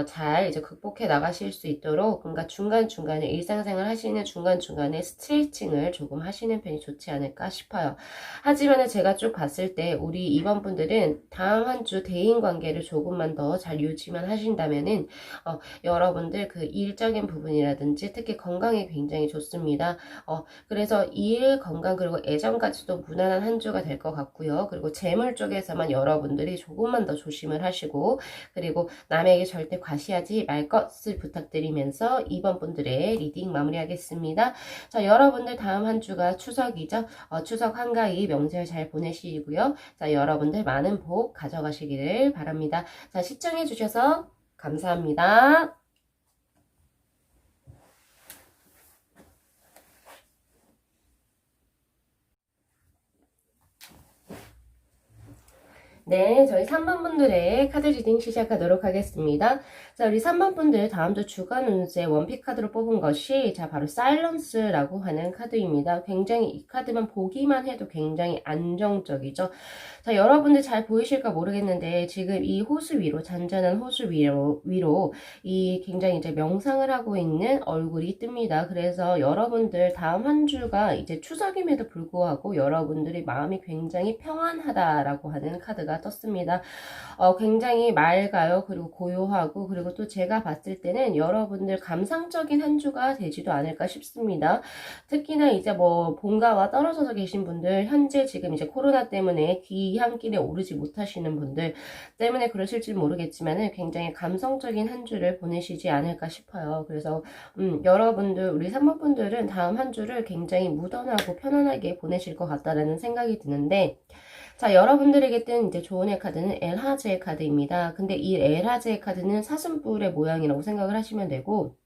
잘 이제 극복해 나가실 수 있도록, 그러니까 중간중간에 일상생활 하시는 중간중간에 스트레칭을 조금 하시는 편이 좋지 않을까 싶어요. 하지만 제가 쭉 봤을 때 우리 이번 분들은 다음 한 주 대인 관계를 조금만 더 잘 유지만 하신다면은 여러분들 그 일적인 부분이라든지 특히 건강에 굉장히 좋습니다. 그래서 일, 건강, 그리고 애정까지도 무난한 한 주가 될 것 같고요. 그리고 재물 쪽에서만 여러분들이 조금만 더 조심을 하시고, 그리고 남에게 절대 과시하지 말 것을 부탁드리면서 이번 분들의 리딩 마무리하겠습니다. 자, 여러분들 다음 한 주가 추석이죠. 추석 한가위 명절 잘 보내시고요. 자, 여러분들 많은 복 가져가시기를 바랍니다. 자, 시청해주셔서 감사합니다. 네, 저희 3번 분들의 카드 리딩 시작하도록 하겠습니다. 자, 우리 3번 분들 다음 주 주간 운세 원픽 카드로 뽑은 것이 바로 사일런스라고 하는 카드입니다. 굉장히 이 카드만 보기만 해도 굉장히 안정적이죠. 자, 여러분들 잘 보이실까 모르겠는데 지금 이 호수 위로, 잔잔한 호수 위로 이 굉장히 이제 명상을 하고 있는 얼굴이 뜹니다. 그래서 여러분들 다음 한 주가 이제 추석임에도 불구하고 여러분들이 마음이 굉장히 평안하다라고 하는 카드가 떴습니다. 굉장히 맑아요. 그리고 고요하고, 그리고 또 제가 봤을 때는 여러분들 감상적인 한 주가 되지도 않을까 싶습니다. 특히나 이제 뭐 본가와 떨어져서 계신 분들, 현재 지금 이제 코로나 때문에 귀향길에 오르지 못하시는 분들 때문에 그러실지 모르겠지만은 굉장히 감성적인 한 주를 보내시지 않을까 싶어요. 그래서 여러분들, 우리 3번 분들은 다음 한 주를 굉장히 무던하고 편안하게 보내실 것 같다라는 생각이 드는데, 자, 여러분들에게 뜬 이제 조언의 카드는 엘하즈의 카드입니다. 근데 이 엘하즈의 카드는 사슴뿔의 모양이라고 생각을 하시면 되고,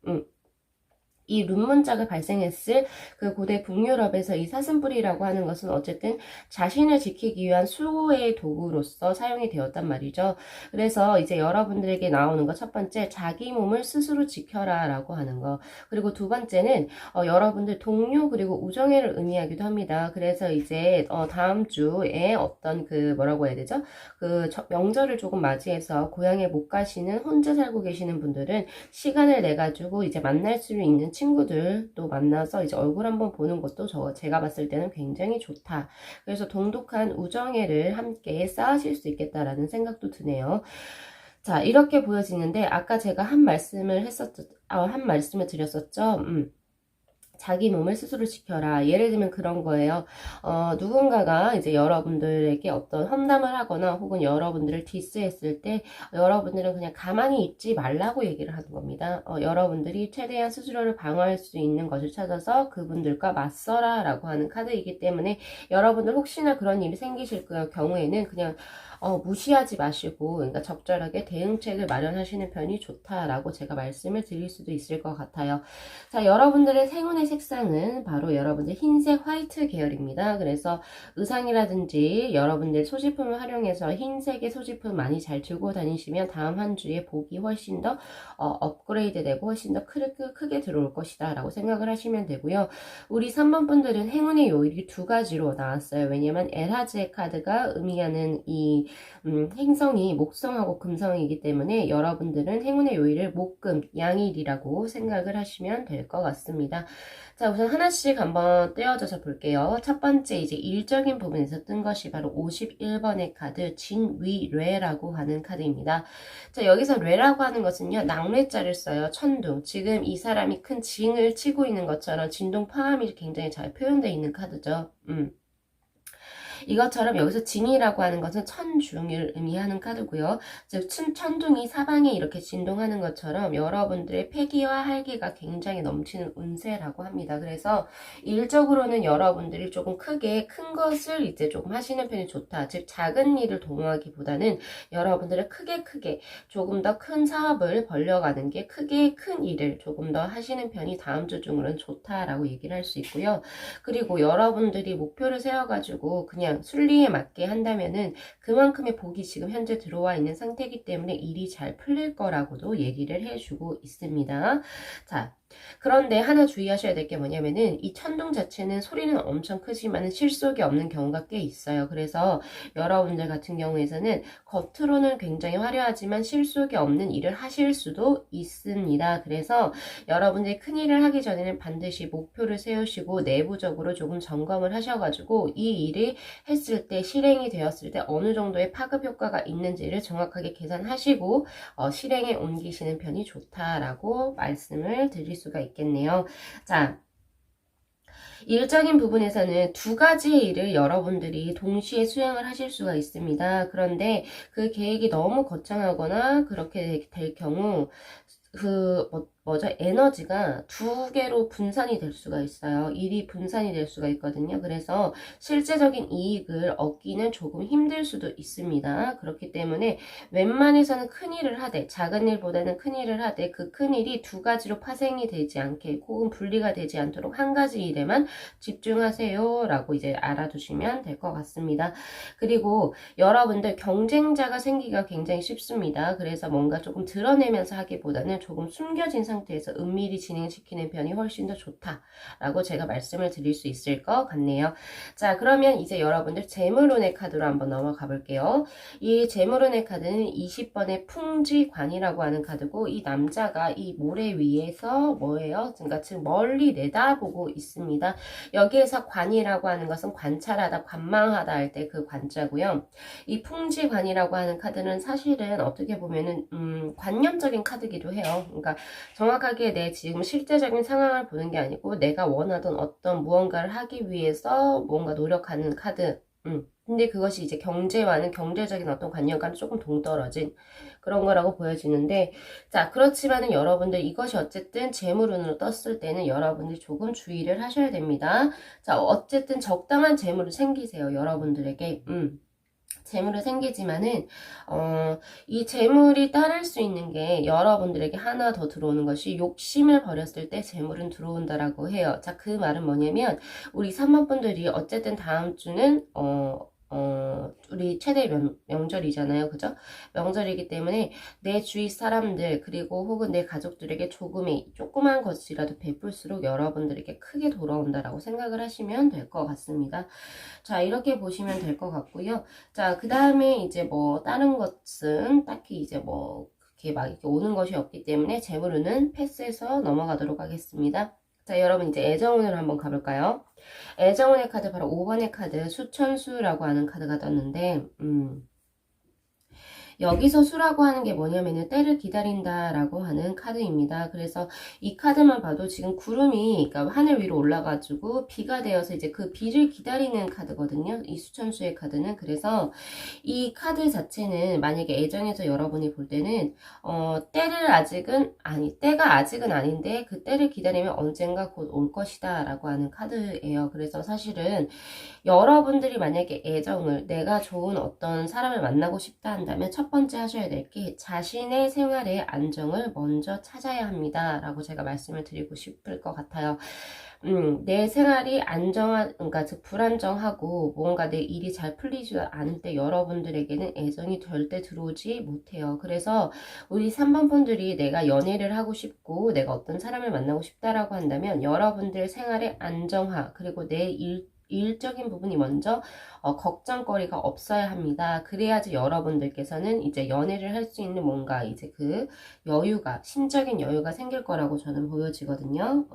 이 룬문자가 발생했을 그 고대 북유럽에서 이 사슴뿔이라고 하는 것은 어쨌든 자신을 지키기 위한 수호의 도구로서 사용이 되었단 말이죠. 그래서 이제 여러분들에게 나오는 거 첫 번째, 자기 몸을 스스로 지켜라 라고 하는 거. 그리고 두 번째는 여러분들 동료 그리고 우정회를 의미하기도 합니다. 그래서 이제 다음 주에 어떤 그 뭐라고 해야 되죠? 그 명절을 조금 맞이해서 고향에 못 가시는 혼자 살고 계시는 분들은 시간을 내 가지고 이제 만날 수 있는 친구들도 만나서 이제 얼굴 한번 보는 것도 제가 봤을 때는 굉장히 좋다. 그래서 동독한 우정회를 함께 쌓으실 수 있겠다라는 생각도 드네요. 자, 이렇게 보여지는데 아까 제가 한 말씀을 드렸었죠. 자기 몸을 스스로 지켜라. 예를 들면 그런 거예요. 누군가가 이제 여러분들에게 어떤 험담을 하거나 혹은 여러분들을 디스했을 때 여러분들은 그냥 가만히 있지 말라고 얘기를 하는 겁니다. 여러분들이 최대한 스스로를 방어할 수 있는 것을 찾아서 그분들과 맞서라 라고 하는 카드이기 때문에 여러분들 혹시나 그런 일이 생기실 경우에는 그냥 무시하지 마시고 그러니까 적절하게 대응책을 마련하시는 편이 좋다라고 제가 말씀을 드릴 수도 있을 것 같아요. 자, 여러분들의 행운의 색상은 바로 여러분들 흰색 화이트 계열입니다. 그래서 의상이라든지 여러분들 소지품을 활용해서 흰색의 소지품 많이 잘 들고 다니시면 다음 한 주에 복이 훨씬 더 업그레이드 되고 훨씬 더 크게 들어올 것이다 라고 생각을 하시면 되고요. 우리 3번 분들은 행운의 요일이 두 가지로 나왔어요. 왜냐면 에라즈의 카드가 의미하는 이 행성이 목성하고 금성이기 때문에 여러분들은 행운의 요일을 목금, 양일이라고 생각을 하시면 될 것 같습니다. 자, 우선 하나씩 한번 떼어져서 볼게요. 첫 번째 이제 일적인 부분에서 뜬 것이 바로 51번의 카드 진위뢰라고 하는 카드입니다. 자, 여기서 뢰라고 하는 것은요, 낙뢰자를 써요. 천둥. 지금 이 사람이 큰 징을 치고 있는 것처럼 진동파함이 굉장히 잘 표현되어 있는 카드죠. 이것처럼 여기서 진이라고 하는 것은 천중을 의미하는 카드고요. 즉 천둥이 사방에 이렇게 진동하는 것처럼 여러분들의 패기와 활기가 굉장히 넘치는 운세라고 합니다. 그래서 일적으로는 여러분들이 조금 크게 큰 것을 이제 조금 하시는 편이 좋다. 즉 작은 일을 도모하기보다는 여러분들은 크게 조금 더 큰 사업을 벌려가는 게 크게 큰 일을 조금 더 하시는 편이 다음 주 중으로는 좋다라고 얘기를 할 수 있고요. 그리고 여러분들이 목표를 세워가지고 그냥 순리에 맞게 한다면은 그만큼의 복이 지금 현재 들어와 있는 상태이기 때문에 일이 잘 풀릴 거라고도 얘기를 해주고 있습니다. 자, 그런데 하나 주의하셔야 될 게 뭐냐면은 이 천둥 자체는 소리는 엄청 크지만 실속이 없는 경우가 꽤 있어요. 그래서 여러분들 같은 경우에서는 겉으로는 굉장히 화려하지만 실속이 없는 일을 하실 수도 있습니다. 그래서 여러분들이 큰 일을 하기 전에는 반드시 목표를 세우시고 내부적으로 조금 점검을 하셔가지고 이 일이 했을 때 실행이 되었을 때 어느 정도의 파급 효과가 있는지를 정확하게 계산하시고 실행에 옮기시는 편이 좋다라고 말씀을 드릴 수가 있겠네요. 자, 일적인 부분에서는 두 가지의 일을 여러분들이 동시에 수행을 하실 수가 있습니다. 그런데 그 계획이 너무 거창하거나 그렇게 될 경우 에너지가 두 개로 분산이 될 수가 있어요. 일이 분산이 될 수가 있거든요. 그래서 실제적인 이익을 얻기는 조금 힘들 수도 있습니다. 그렇기 때문에 웬만해서는 큰 일을 하되 작은 일보다는 큰 일을 하되 그 큰 일이 두 가지로 파생이 되지 않게 혹은 분리가 되지 않도록 한 가지 일에만 집중하세요 라고 이제 알아두시면 될 것 같습니다. 그리고 여러분들 경쟁자가 생기기가 굉장히 쉽습니다. 그래서 뭔가 조금 드러내면서 하기보다는 조금 숨겨진 상태에서 은밀히 진행시키는 편이 훨씬 더 좋다라고 제가 말씀을 드릴 수 있을 것 같네요. 자, 그러면 이제 여러분들 재물운의 카드로 한번 넘어가 볼게요. 이 재물운의 카드는 20번의 풍지관이라고 하는 카드고 이 남자가 이 모래 위에서 뭐예요? 그러니까 지금 멀리 내다보고 있습니다. 여기에서 관이라고 하는 것은 관찰하다, 관망하다 할 때 그 관자고요. 이 풍지관이라고 하는 카드는 사실은 어떻게 보면은 관념적인 카드기도 해요. 그러니까 정확하게 내 지금 실제적인 상황을 보는 게 아니고 내가 원하던 어떤 무언가를 하기 위해서 뭔가 노력하는 카드. 근데 그것이 이제 경제와는 경제적인 어떤 관념과는 조금 동떨어진 그런 거라고 보여지는데, 자, 그렇지만은 여러분들 이것이 어쨌든 재물운으로 떴을 때는 여러분들이 조금 주의를 하셔야 됩니다. 자, 어쨌든 적당한 재물을 챙기세요. 여러분들에게. 재물은 생기지만은 이 재물이 따를 수 있는 게 여러분들에게 하나 더 들어오는 것이 욕심을 버렸을 때 재물은 들어온다라고 해요. 자, 그 말은 뭐냐면 우리 3번 분들이 어쨌든 다음 주는 우리 최대 명절이잖아요. 그죠? 명절이기 때문에 내 주위 사람들 그리고 혹은 내 가족들에게 조그만 것이라도 베풀수록 여러분들에게 크게 돌아온다라고 생각을 하시면 될 것 같습니다. 자, 이렇게 보시면 될 것 같고요. 자, 그 다음에 이제 뭐 다른 것은 딱히 이제 뭐 그렇게 막 이렇게 오는 것이 없기 때문에 재물운은 패스해서 넘어가도록 하겠습니다. 자, 여러분 이제 애정운으로 한번 가볼까요? 애정운의 카드 바로 5번의 카드 수천수라고 하는 카드가 떴는데 여기서 수라고 하는 게 뭐냐면은 때를 기다린다라고 하는 카드입니다. 그래서 이 카드만 봐도 지금 구름이 그러니까 하늘 위로 올라가지고 비가 되어서 이제 그 비를 기다리는 카드거든요. 이 수천수의 카드는. 그래서 이 카드 자체는 만약에 애정에서 여러분이 볼 때는 때가 아직은 아닌데 그 때를 기다리면 언젠가 곧 올 것이다 라고 하는 카드예요. 그래서 사실은 여러분들이 만약에 애정을 내가 좋은 어떤 사람을 만나고 싶다 한다면 첫 번째 하셔야 될 게 자신의 생활의 안정을 먼저 찾아야 합니다 라고 제가 말씀을 드리고 싶을 것 같아요. 내 생활이 그러니까 즉 불안정하고 뭔가 내 일이 잘 풀리지 않을 때 여러분들에게는 애정이 절대 들어오지 못해요. 그래서 우리 3번 분들이 내가 연애를 하고 싶고 내가 어떤 사람을 만나고 싶다라고 한다면 여러분들 생활의 안정화 그리고 내 일적인 부분이 먼저 걱정거리가 없어야 합니다. 그래야지 여러분들께서는 이제 연애를 할 수 있는 뭔가 이제 그 여유가 심적인 여유가 생길 거라고 저는 보여지거든요.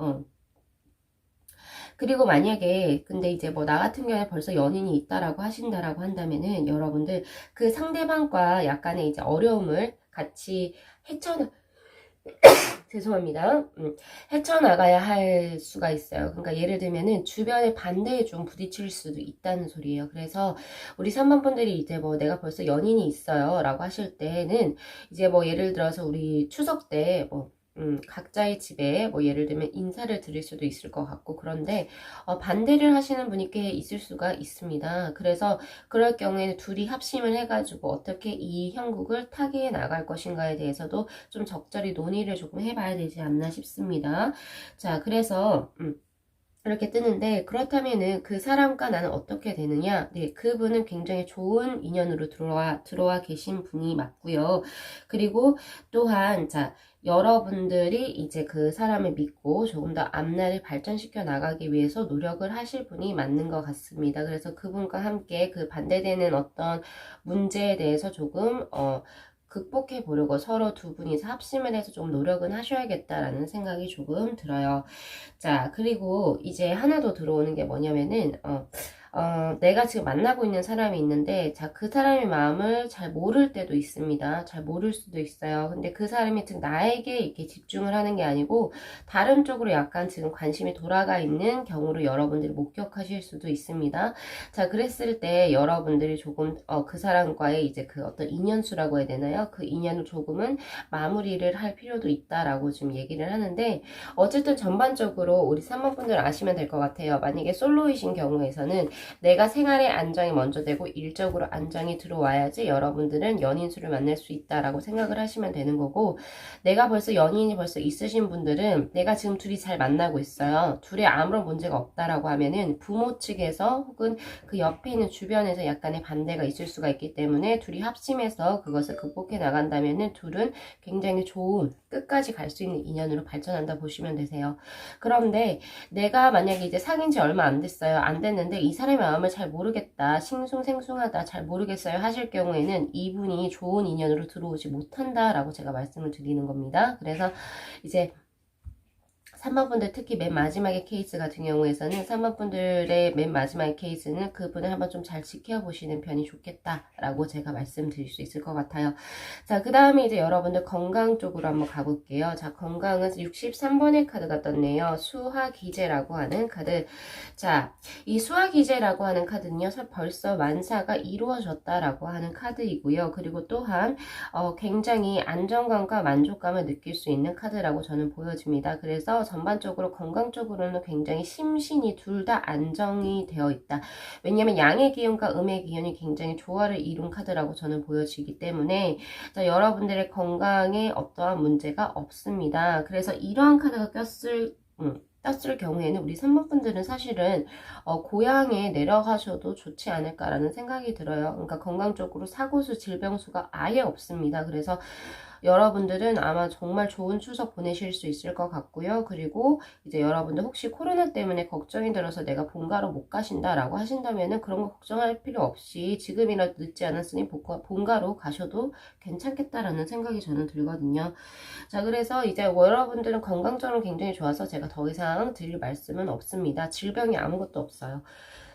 그리고 만약에 근데 이제 뭐 나 같은 경우에 벌써 연인이 있다라고 하신다라고 한다면은 여러분들 그 상대방과 약간의 이제 어려움을 같이 죄송합니다. 헤쳐나가야 할 수가 있어요. 그러니까 예를 들면은 주변의 반대에 좀 부딪힐 수도 있다는 소리예요. 그래서 우리 3번 분들이 이제 뭐 내가 벌써 연인이 있어요 라고 하실 때는 이제 뭐 예를 들어서 우리 추석 때뭐 각자의 집에 뭐 예를 들면 인사를 드릴 수도 있을 것 같고 그런데 반대를 하시는 분이 꽤 있을 수가 있습니다. 그래서 그럴 경우에는 둘이 합심을 해가지고 어떻게 이 형국을 타개해 나갈 것인가에 대해서도 좀 적절히 논의를 조금 해봐야 되지 않나 싶습니다. 자, 그래서 이렇게 뜨는데 그렇다면은 그 사람과 나는 어떻게 되느냐? 네, 그분은 굉장히 좋은 인연으로 들어와 계신 분이 맞고요. 그리고 또한 자 여러분들이 이제 그 사람을 믿고 조금 더 앞날을 발전시켜 나가기 위해서 노력을 하실 분이 맞는 것 같습니다. 그래서 그분과 함께 그 반대되는 어떤 문제에 대해서 조금 극복해 보려고 서로 두 분이서 합심을 해서 좀 노력은 하셔야겠다라는 생각이 조금 들어요. 자, 그리고 이제 하나 더 들어오는 게 뭐냐면은, 내가 지금 만나고 있는 사람이 있는데, 자, 그 사람의 마음을 잘 모를 때도 있습니다. 잘 모를 수도 있어요. 근데 그 사람이 즉 나에게 이렇게 집중을 하는 게 아니고, 다른 쪽으로 약간 지금 관심이 돌아가 있는 경우를 여러분들이 목격하실 수도 있습니다. 자, 그랬을 때 여러분들이 조금, 그 사람과의 이제 그 어떤 인연수라고 해야 되나요? 그 인연을 조금은 마무리를 할 필요도 있다라고 지금 얘기를 하는데, 어쨌든 전반적으로 우리 3번 분들 아시면 될 것 같아요. 만약에 솔로이신 경우에서는 내가 생활의 안정이 먼저 되고 일적으로 안정이 들어와야지 여러분들은 연인수를 만날 수 있다라고 생각을 하시면 되는 거고, 내가 연인이 벌써 있으신 분들은 내가 지금 둘이 잘 만나고 있어요. 둘이 아무런 문제가 없다라고 하면은 부모 측에서 혹은 그 옆에 있는 주변에서 약간의 반대가 있을 수가 있기 때문에 둘이 합심해서 그것을 극복해 나간다면은 둘은 굉장히 좋은 끝까지 갈 수 있는 인연으로 발전한다 보시면 되세요. 그런데 내가 만약에 이제 사귄 지 얼마 안 됐어요. 안 됐는데 이 사람의 마음을 잘 모르겠다. 싱숭생숭하다. 잘 모르겠어요. 하실 경우에는 이분이 좋은 인연으로 들어오지 못한다라고 제가 말씀을 드리는 겁니다. 그래서 이제 3번 분들 특히 맨 마지막의 케이스 같은 경우에서는 3번 분들의 맨 마지막의 케이스는 그분을 한번 좀 잘 지켜보시는 편이 좋겠다라고 제가 말씀드릴 수 있을 것 같아요. 자, 그 다음에 이제 여러분들 건강 쪽으로 한번 가볼게요. 자, 건강은 63번의 카드가 떴네요. 수화기제라고 하는 카드. 자, 이 수화기제라고 하는 카드는요, 벌써 만사가 이루어졌다라고 하는 카드이고요. 그리고 또한 굉장히 안정감과 만족감을 느낄 수 있는 카드라고 저는 보여집니다. 그래서 전반적으로 건강적으로는 굉장히 심신이 둘 다 안정이 되어 있다. 왜냐하면 양의 기운과 음의 기운이 굉장히 조화를 이룬 카드라고 저는 보여지기 때문에 자, 여러분들의 건강에 어떠한 문제가 없습니다. 그래서 이러한 카드가 떴을 경우에는 우리 3번 분들은 사실은 고향에 내려가셔도 좋지 않을까라는 생각이 들어요. 그러니까 건강적으로 사고수, 질병수가 아예 없습니다. 그래서 여러분들은 아마 정말 좋은 추석 보내실 수 있을 것 같고요. 그리고 이제 여러분들 혹시 코로나 때문에 걱정이 들어서 내가 본가로 못 가신다라고 하신다면은 그런 거 걱정할 필요 없이 지금이라도 늦지 않았으니 본가로 가셔도 괜찮겠다라는 생각이 저는 들거든요. 자, 그래서 이제 여러분들은 건강적으로 굉장히 좋아서 제가 더 이상 드릴 말씀은 없습니다. 질병이 아무것도 없어요.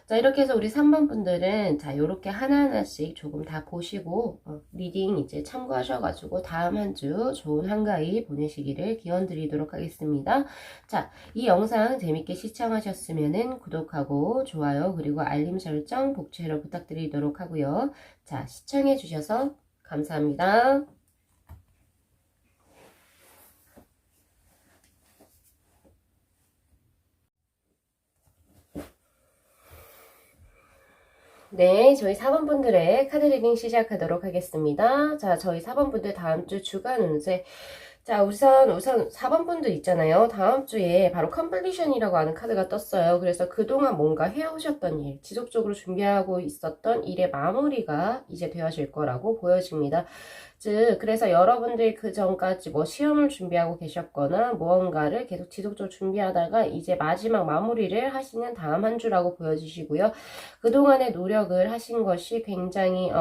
자, 이렇게 해서 우리 3번 분들은 자, 요렇게 하나하나씩 조금 다 보시고 리딩 이제 참고하셔가지고 다음 한 주 좋은 한가위 보내시기를 기원 드리도록 하겠습니다. 자, 이 영상 재밌게 시청하셨으면은 구독하고 좋아요 그리고 알림 설정 복주해로 부탁드리도록 하고요. 자, 시청해 주셔서 감사합니다. 네, 저희 4번분들의 카드 리딩 시작하도록 하겠습니다. 자, 저희 4번분들 다음 주 주간 운세. 자, 우선 4번분들 있잖아요. 다음 주에 바로 컴플리션이라고 하는 카드가 떴어요. 그래서 그동안 뭔가 해오셨던 일, 지속적으로 준비하고 있었던 일의 마무리가 이제 되어질 거라고 보여집니다. 즉, 그래서 여러분들이 그 전까지 뭐 시험을 준비하고 계셨거나 무언가를 계속 지속적으로 준비하다가 이제 마지막 마무리를 하시는 다음 한 주라고 보여지시고요. 그동안의 노력을 하신 것이 굉장히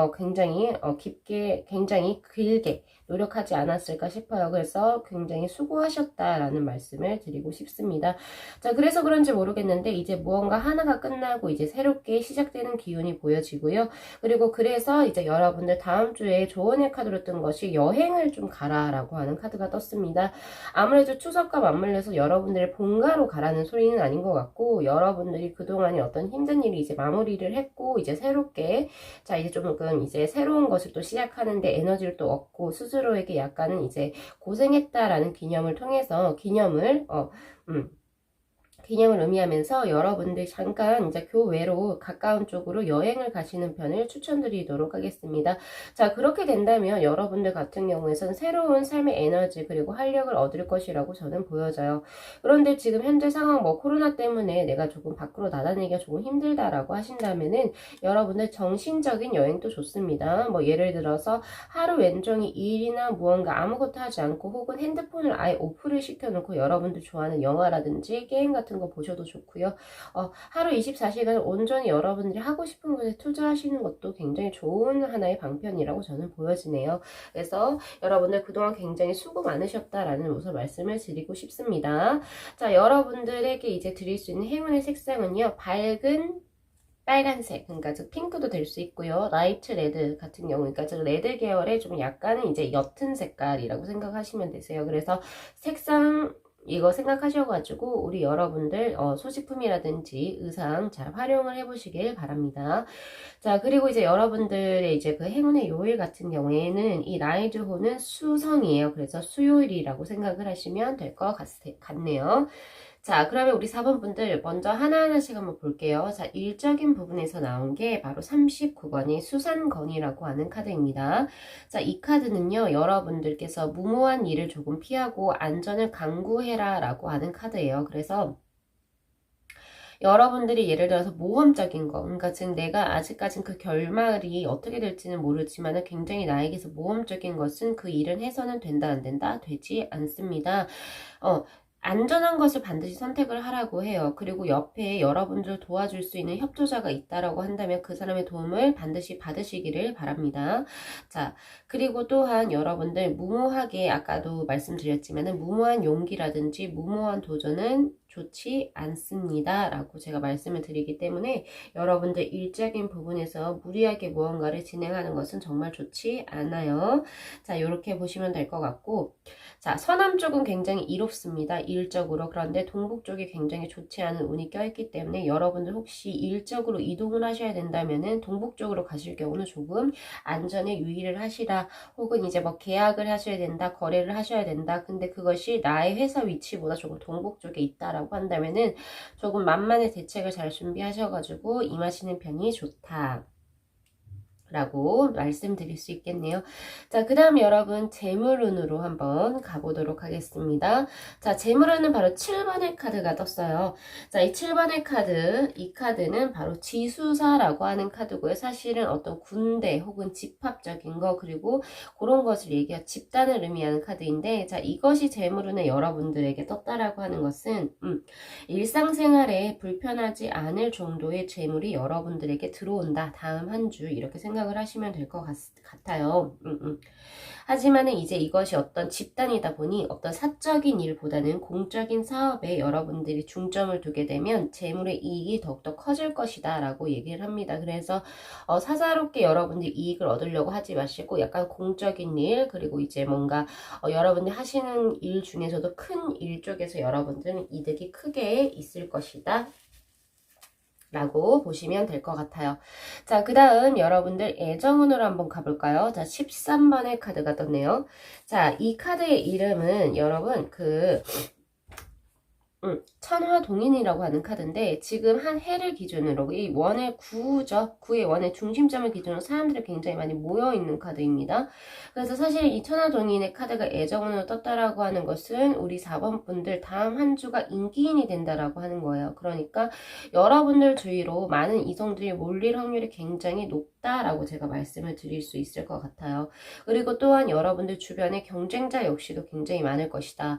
깊게, 굉장히 길게 노력하지 않았을까 싶어요. 그래서 굉장히 수고하셨다라는 말씀을 드리고 싶습니다. 자, 그래서 그런지 모르겠는데 이제 무언가 하나가 끝나고 이제 새롭게 시작되는 기운이 보여지고요. 그리고 그래서 이제 여러분들 다음 주에 조언의 카드로 뜬 것이 여행을 좀 가라라고 하는 카드가 떴습니다. 아무래도 추석과 맞물려서 여러분들의 본가로 가라는 소리는 아닌 것 같고, 여러분들이 그동안에 어떤 힘든 일이 이제 마무리를 했고 이제 새롭게 자 이제 조금 이제 새로운 것을 또 시작하는데 에너지를 또 얻고 스스로에게 약간은 이제 고생했다라는 기념을 통해서 기념을 의미하면서 여러분들 잠깐 이제 교외로 가까운 쪽으로 여행을 가시는 편을 추천드리도록 하겠습니다. 자, 그렇게 된다면 여러분들 같은 경우에는 새로운 삶의 에너지 그리고 활력을 얻을 것이라고 저는 보여져요. 그런데 지금 현재 상황 뭐 코로나 때문에 내가 조금 밖으로 나다니기가 조금 힘들다라고 하신다면은 여러분들 정신적인 여행도 좋습니다. 뭐 예를 들어서 하루 왼종일 일이나 무언가 아무것도 하지 않고 혹은 핸드폰을 아예 오프를 시켜놓고 여러분들 좋아하는 영화라든지 게임 같은 거 보셔도 좋고요. 하루 24시간 온전히 여러분들이 하고 싶은 것에 투자하시는 것도 굉장히 좋은 하나의 방편이라고 저는 보여지네요. 그래서 여러분들 그동안 굉장히 수고 많으셨다라는 우선 말씀을 드리고 싶습니다. 자, 여러분들에게 이제 드릴 수 있는 행운의 색상은요. 밝은 빨간색, 그러니까 즉 핑크도 될 수 있고요. 라이트 레드 같은 경우, 그러니까 즉 레드 계열의 좀 약간은 이제 옅은 색깔이라고 생각하시면 되세요. 그래서 색상 이거 생각하셔가지고 우리 여러분들 소지품이라든지 의상 잘 활용을 해보시길 바랍니다. 자, 그리고 이제 여러분들의 이제 그 행운의 요일 같은 경우에는 이 라이즈호는 수성이에요. 그래서 수요일이라고 생각을 하시면 될 것 같네요. 자, 그러면 우리 4번 분들 먼저 하나하나씩 한번 볼게요. 자, 일적인 부분에서 나온 게 바로 39번이 수산건이라고 하는 카드입니다. 자, 이 카드는요, 여러분들께서 무모한 일을 조금 피하고 안전을 강구해라 라고 하는 카드예요. 그래서 여러분들이 예를 들어서 모험적인 거, 그러니까 지금 내가 아직까진 그 결말이 어떻게 될지는 모르지만 굉장히 나에게서 모험적인 것은 그 일은 해서는 된다, 안 된다? 되지 않습니다. 안전한 것을 반드시 선택을 하라고 해요. 그리고 옆에 여러분들 도와줄 수 있는 협조자가 있다라고 한다면 그 사람의 도움을 반드시 받으시기를 바랍니다. 자, 그리고 또한 여러분들 무모하게 아까도 말씀드렸지만은 무모한 용기라든지 무모한 도전은 좋지 않습니다. 라고 제가 말씀을 드리기 때문에 여러분들 일적인 부분에서 무리하게 무언가를 진행하는 것은 정말 좋지 않아요. 자, 이렇게 보시면 될 것 같고, 자, 서남 쪽은 굉장히 이롭습니다. 일적으로. 그런데 동북 쪽이 굉장히 좋지 않은 운이 껴있기 때문에 여러분들 혹시 일적으로 이동을 하셔야 된다면은 동북 쪽으로 가실 경우는 조금 안전에 유의를 하시라. 혹은 이제 뭐 계약을 하셔야 된다, 거래를 하셔야 된다. 근데 그것이 나의 회사 위치보다 조금 동북 쪽에 있다라고 한다면은 조금 만만의 대책을 잘 준비하셔가지고 임하시는 편이 좋다. 라고 말씀드릴 수 있겠네요. 자, 그 다음 여러분 재물운으로 한번 가보도록 하겠습니다. 자, 재물운은 바로 7번의 카드가 떴어요. 자, 이 7번의 카드, 이 카드는 바로 지수사라고 하는 카드고요. 사실은 어떤 군대 혹은 집합적인 거 그리고 그런 것을 얘기하는 집단을 의미하는 카드인데, 자, 이것이 재물운에 여러분들에게 떴다라고 하는 것은 일상생활에 불편하지 않을 정도의 재물이 여러분들에게 들어온다. 다음 한 주 이렇게 생각을 생각을 하시면 될 것 같아요. 하지만은 이제 이것이 어떤 집단이다 보니 어떤 사적인 일보다는 공적인 사업에 여러분들이 중점을 두게 되면 재물의 이익이 더욱더 커질 것이다 라고 얘기를 합니다. 그래서 사사롭게 여러분들이 이익을 얻으려고 하지 마시고 약간 공적인 일, 그리고 이제 뭔가 여러분들이 하시는 일 중에서도 큰 일 쪽에서 여러분들은 이득이 크게 있을 것이다 라고 보시면 될 것 같아요. 자, 그 다음 여러분들 애정운으로 한번 가볼까요? 자, 13번의 카드가 떴네요. 자, 이 카드의 이름은 여러분 천화동인이라고 하는 카드인데, 지금 한 해를 기준으로 이 원의 구죠. 구의 원의 중심점을 기준으로 사람들이 굉장히 많이 모여있는 카드입니다. 그래서 사실 이 천화동인의 카드가 애정운으로 떴다라고 하는 것은 우리 4번 분들 다음 한 주가 인기인이 된다라고 하는 거예요. 그러니까 여러분들 주위로 많은 이성들이 몰릴 확률이 굉장히 높다라고 제가 말씀을 드릴 수 있을 것 같아요. 그리고 또한 여러분들 주변에 경쟁자 역시도 굉장히 많을 것이다.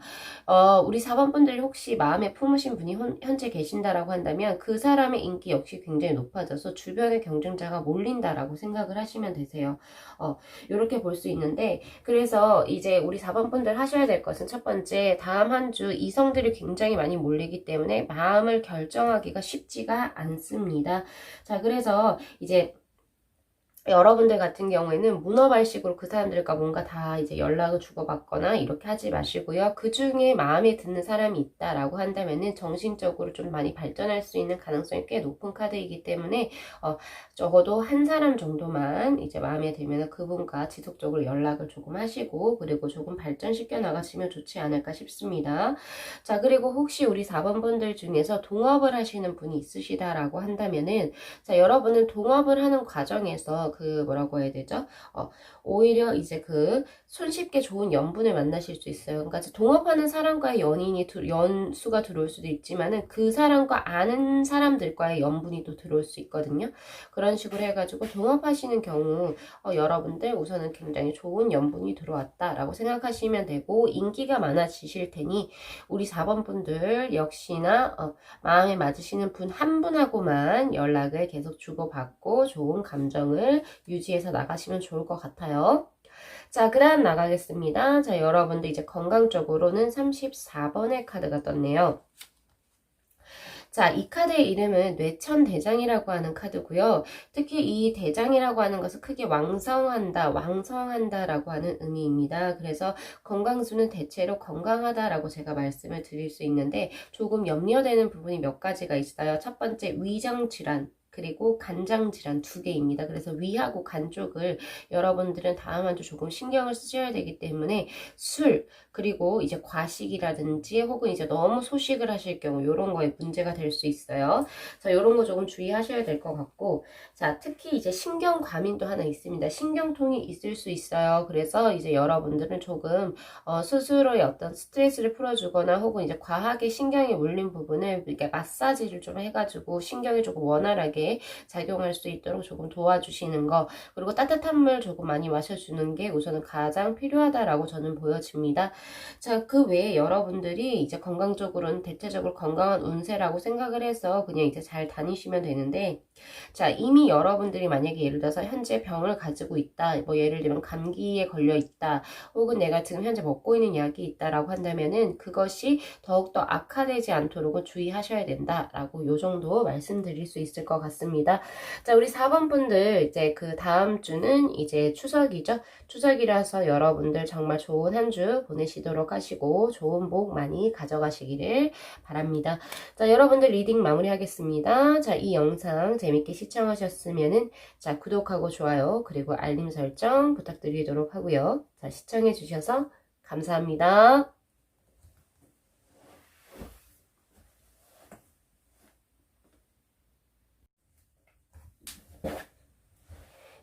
우리 4번 분들이 혹시 마음에 품으신 분이 현재 계신다라고 한다면 그 사람의 인기 역시 굉장히 높아져서 주변의 경쟁자가 몰린다라고 생각을 하시면 되세요. 이렇게 볼 수 있는데, 그래서 이제 우리 4번 분들 하셔야 될 것은 첫 번째, 다음 한 주 이성들이 굉장히 많이 몰리기 때문에 마음을 결정하기가 쉽지가 않습니다. 자, 그래서 이제 여러분들 같은 경우에는 문어발식으로 그 사람들과 뭔가 다 이제 연락을 주고받거나 이렇게 하지 마시고요. 그 중에 마음에 드는 사람이 있다라고 한다면은 정신적으로 좀 많이 발전할 수 있는 가능성이 꽤 높은 카드이기 때문에 적어도 한 사람 정도만 이제 마음에 들면 그분과 지속적으로 연락을 조금 하시고, 그리고 조금 발전시켜 나가시면 좋지 않을까 싶습니다. 자, 그리고 혹시 우리 4번 분들 중에서 동업을 하시는 분이 있으시다라고 한다면은, 자, 여러분은 동업을 하는 과정에서 뭐라고 해야 되죠? 오히려 이제 손쉽게 좋은 연분을 만나실 수 있어요. 그러니까 동업하는 사람과의 연수가 들어올 수도 있지만은 그 사람과 아는 사람들과의 연분이 또 들어올 수 있거든요. 그런 식으로 해가지고 동업하시는 경우 여러분들 우선은 굉장히 좋은 연분이 들어왔다라고 생각하시면 되고, 인기가 많아지실 테니 우리 4번 분들 역시나 마음에 맞으시는 분 한 분하고만 연락을 계속 주고받고 좋은 감정을 유지해서 나가시면 좋을 것 같아요. 자, 그 다음 나가겠습니다. 자, 여러분들 이제 건강적으로는 34번의 카드가 떴네요. 자, 이 카드의 이름은 뇌천대장이라고 하는 카드고요. 특히 이 대장이라고 하는 것은 크게 왕성한다라고 하는 의미입니다. 그래서 건강수는 대체로 건강하다라고 제가 말씀을 드릴 수 있는데, 조금 염려되는 부분이 몇 가지가 있어요. 첫 번째, 위장질환. 그리고 간장질환 두 개입니다. 그래서 위하고 간 쪽을 여러분들은 다음 한 주 조금 신경을 쓰셔야 되기 때문에 술, 그리고 이제 과식이라든지 혹은 이제 너무 소식을 하실 경우 이런 거에 문제가 될 수 있어요. 자, 이런 거 조금 주의하셔야 될 것 같고, 자, 특히 이제 신경과민도 하나 있습니다. 신경통이 있을 수 있어요. 그래서 이제 여러분들은 조금 스스로의 어떤 스트레스를 풀어주거나 혹은 이제 과하게 신경이 몰린 부분을 이렇게 마사지를 좀 해가지고 신경이 조금 원활하게 작용할 수 있도록 조금 도와주시는 거, 그리고 따뜻한 물 조금 많이 마셔주는 게 우선은 가장 필요하다라고 저는 보여집니다. 자, 그 외에 여러분들이 이제 건강적으로는 대체적으로 건강한 운세라고 생각을 해서 그냥 이제 잘 다니시면 되는데, 자, 이미 여러분들이 만약에 예를 들어서 현재 병을 가지고 있다, 뭐 예를 들면 감기에 걸려 있다, 혹은 내가 지금 현재 먹고 있는 약이 있다라고 한다면은 그것이 더욱더 악화되지 않도록 주의하셔야 된다라고 요 정도 말씀드릴 수 있을 것 같습니다. 자, 우리 4번 분들 이제 그 다음 주는 이제 추석이죠. 추석이라서 여러분들 정말 좋은 한 주 보내시도록 하시고 좋은 복 많이 가져가시기를 바랍니다. 자, 여러분들 리딩 마무리하겠습니다. 자, 이 영상 재밌게 시청하셨으면은 자, 구독하고 좋아요 그리고 알림 설정 부탁드리도록 하고요. 자, 시청해 주셔서 감사합니다.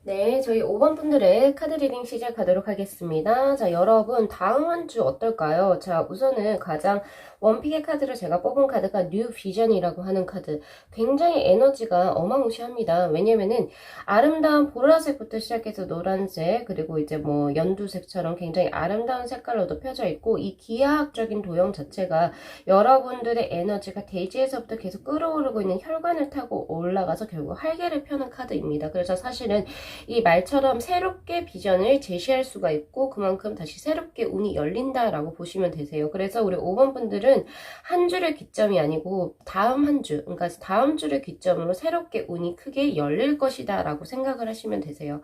네, 저희 5번 분들의 카드 리딩 시작하도록 하겠습니다. 자, 여러분 다음 한 주 어떨까요? 자, 우선은 가장 원픽의 카드를 제가 뽑은 카드가 뉴 비전이라고 하는 카드. 굉장히 에너지가 어마무시합니다. 왜냐면은 아름다운 보라색부터 시작해서 노란색, 그리고 이제 뭐 연두색처럼 굉장히 아름다운 색깔로도 펴져 있고, 이 기하학적인 도형 자체가 여러분들의 에너지가 대지에서부터 계속 끌어오르고 있는 혈관을 타고 올라가서 결국 활개를 펴는 카드입니다. 그래서 사실은 이 말처럼 새롭게 비전을 제시할 수가 있고 그만큼 다시 새롭게 운이 열린다라고 보시면 되세요. 그래서 우리 5번 분들은 한 주를 기점이 아니고 다음 한 주, 그러니까 다음 주를 기점으로 새롭게 운이 크게 열릴 것이다 라고 생각을 하시면 되세요.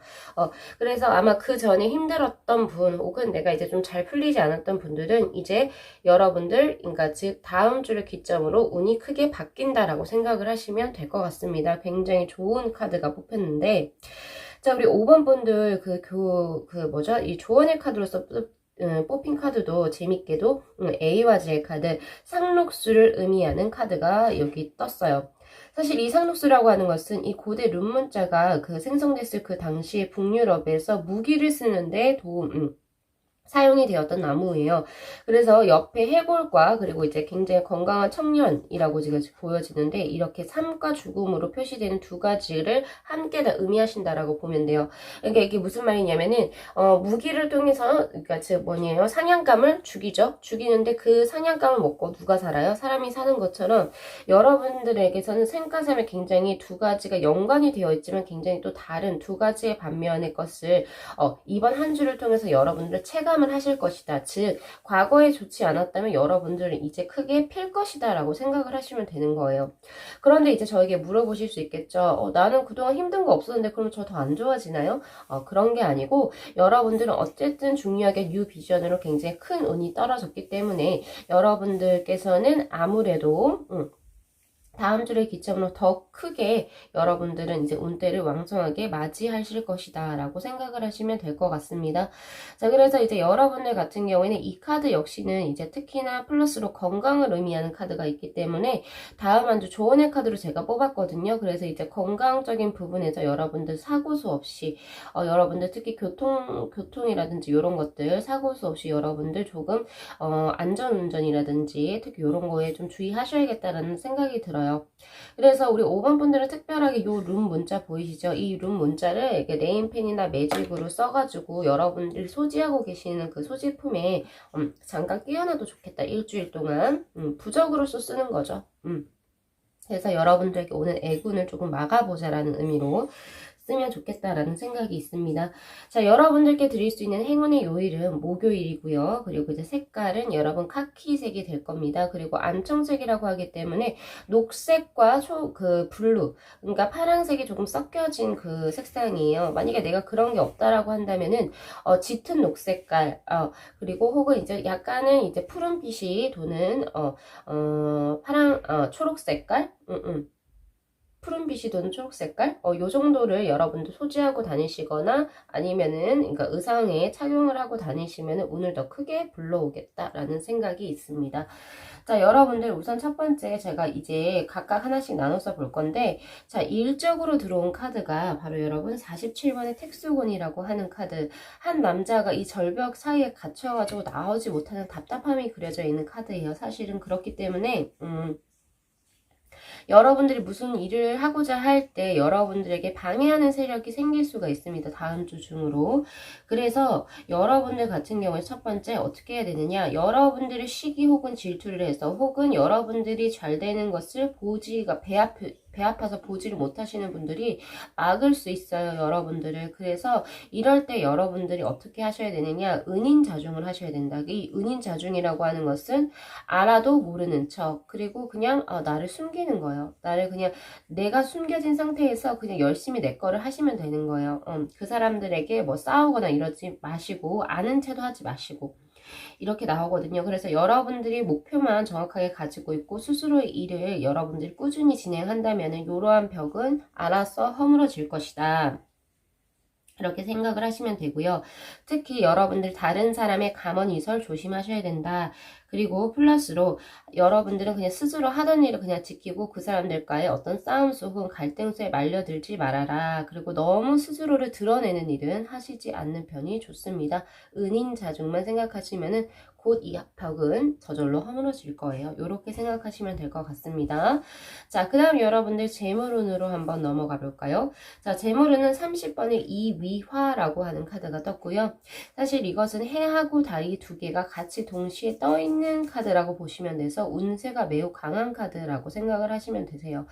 그래서 아마 그 전에 힘들었던 분 혹은 내가 이제 좀 잘 풀리지 않았던 분들은 이제 여러분들, 그러니까 즉 다음 주를 기점으로 운이 크게 바뀐다라고 생각을 하시면 될 것 같습니다. 굉장히 좋은 카드가 뽑혔는데, 자, 우리 5번 분들 뭐죠? 이 조언의 카드로서 뽑힌 카드도 재밌게도 A와 J 카드 상록수를 의미하는 카드가 여기 떴어요. 사실 이 상록수라고 하는 것은 이 고대 룬 문자가 그 생성됐을 그 당시에 북유럽에서 무기를 쓰는데 사용이 되었던 나무예요. 그래서 옆에 해골과 그리고 이제 굉장히 건강한 청년이라고 지금 보여지는데 이렇게 삶과 죽음으로 표시되는 두 가지를 함께 다 의미하신다라고 보면 돼요. 그러니까 이게 무슨 말이냐면은 무기를 통해서 그러니까 즉 뭐냐요? 사냥감을 죽이죠. 죽이는데 그 사냥감을 먹고 누가 살아요? 사람이 사는 것처럼 여러분들에게서는 생과 삶에 굉장히 두 가지가 연관이 되어 있지만 굉장히 또 다른 두 가지의 반면의 것을 이번 한 주를 통해서 여러분들 체감을 하실 것이다. 즉 과거에 좋지 않았다면 여러분들은 이제 크게 필 것이다 라고 생각을 하시면 되는 거예요. 그런데 이제 저에게 물어보실 수 있겠죠. 나는 그동안 힘든 거 없었는데 그럼 저 더 안 좋아지나요? 그런 게 아니고 여러분들은 어쨌든 중요하게 뉴 비전으로 굉장히 큰 운이 떨어졌기 때문에 여러분들께서는 아무래도 다음 주를 기점으로 더 크게 여러분들은 이제 운대를 왕성하게 맞이하실 것이다 라고 생각을 하시면 될 것 같습니다. 자, 그래서 이제 여러분들 같은 경우에는 이 카드 역시는 이제 특히나 플러스로 건강을 의미하는 카드가 있기 때문에 다음 한 주 조언의 카드로 제가 뽑았거든요. 그래서 이제 건강적인 부분에서 여러분들 사고수 없이 여러분들 특히 교통이라든지 이런 것들 사고수 없이 여러분들 조금 안전운전이라든지 특히 이런 거에 좀 주의하셔야겠다라는 생각이 들어요. 그래서 우리 5번 분들은 특별하게 요 룸 문자 보이시죠? 이 룸 문자를 이렇게 네임펜이나 매직으로 써가지고 여러분들이 소지하고 계시는 그 소지품에 잠깐 끼워놔도 좋겠다. 일주일 동안 부적으로서 쓰는 거죠. 그래서 여러분들에게 오는 애군을 조금 막아보자라는 의미로 쓰면 좋겠다라는 생각이 있습니다. 자, 여러분들께 드릴 수 있는 행운의 요일은 목요일이고요. 그리고 이제 색깔은 여러분 카키색이 될 겁니다. 그리고 안청색이라고 하기 때문에 녹색과 블루, 그러니까 파란색이 조금 섞여진 그 색상이에요. 만약에 내가 그런 게 없다라고 한다면은 짙은 녹색깔, 그리고 혹은 이제 약간은 이제 푸른빛이 도는 초록 색깔, 푸른빛이 도는 초록색깔? 요 정도를 여러분도 소지하고 다니시거나 아니면은 그러니까 의상에 착용을 하고 다니시면은 운을 더 크게 불러오겠다라는 생각이 있습니다. 자, 여러분들 우선 첫 번째 제가 이제 각각 하나씩 나눠서 볼 건데 자, 일적으로 들어온 카드가 바로 여러분 47번의 택수곤이라고 하는 카드. 한 남자가 이 절벽 사이에 갇혀가지고 나오지 못하는 답답함이 그려져 있는 카드예요. 사실은 그렇기 때문에 여러분들이 무슨 일을 하고자 할 때 여러분들에게 방해하는 세력이 생길 수가 있습니다. 다음 주 중으로. 그래서 여러분들 같은 경우에 첫 번째 어떻게 해야 되느냐. 여러분들이 시기 혹은 질투를 해서 혹은 여러분들이 잘 되는 것을 배 아파서 보지를 못하시는 분들이 막을 수 있어요. 여러분들을. 그래서 이럴 때 여러분들이 어떻게 하셔야 되느냐. 은인자중을 하셔야 된다. 이 은인자중이라고 하는 것은 알아도 모르는 척 그리고 그냥 나를 숨기는 거예요. 나를 그냥 내가 숨겨진 상태에서 그냥 열심히 내 거를 하시면 되는 거예요. 그 사람들에게 뭐 싸우거나 이러지 마시고 아는 체도 하지 마시고 이렇게 나오거든요. 그래서 여러분들이 목표만 정확하게 가지고 있고 스스로의 일을 여러분들이 꾸준히 진행한다면 이러한 벽은 알아서 허물어질 것이다. 이렇게 생각을 하시면 되고요. 특히 여러분들 다른 사람의 감언이설 조심하셔야 된다. 그리고 플러스로 여러분들은 그냥 스스로 하던 일을 그냥 지키고 그 사람들과의 어떤 싸움수 혹은 갈등수에 말려들지 말아라. 그리고 너무 스스로를 드러내는 일은 하시지 않는 편이 좋습니다. 은인자중만 생각하시면은 곧 이 벽은 저절로 허물어질 거예요. 이렇게 생각하시면 될 것 같습니다. 자, 그 다음 여러분들 재물운으로 한번 넘어가 볼까요? 자, 재물운은 30번의 이위화라고 하는 카드가 떴고요. 사실 이것은 해하고 달이 두 개가 같이 동시에 떠 있는 있는 카드라고 보시면 돼서 운세가 매우 강한 카드라고 생각을 하시면 되세요.